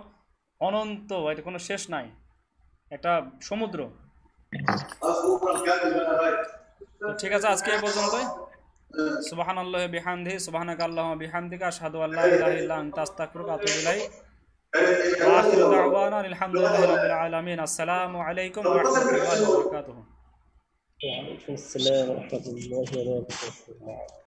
অনন্ত, এটা কোনো শেষ নাই, একটা সমুদ্র। তো ঠিক আছে, আজকে এই পর্যন্তই। সুবহানাল্লাহি বিহামদিহি, সুবহানাকা আল্লাহুম্মা বিহামদিকা, আশহাদু আল্লা ইলাহা ইল্লা আনতা, আস্তাগফিরুকা ওয়া আতুবু ইলাইক। ওয়া আখিরু দাওয়ানা আলহামদুলিল্লাহি রাব্বিল আলামিন। আসসালামু আলাইকুম ওয়া রাহমাতুল্লাহি ওয়া বারাকাতুহু। ওয়া আলাইকুম আসসালাম ওয়া রাহমাতুল্লাহি ওয়া বারাকাতুহু।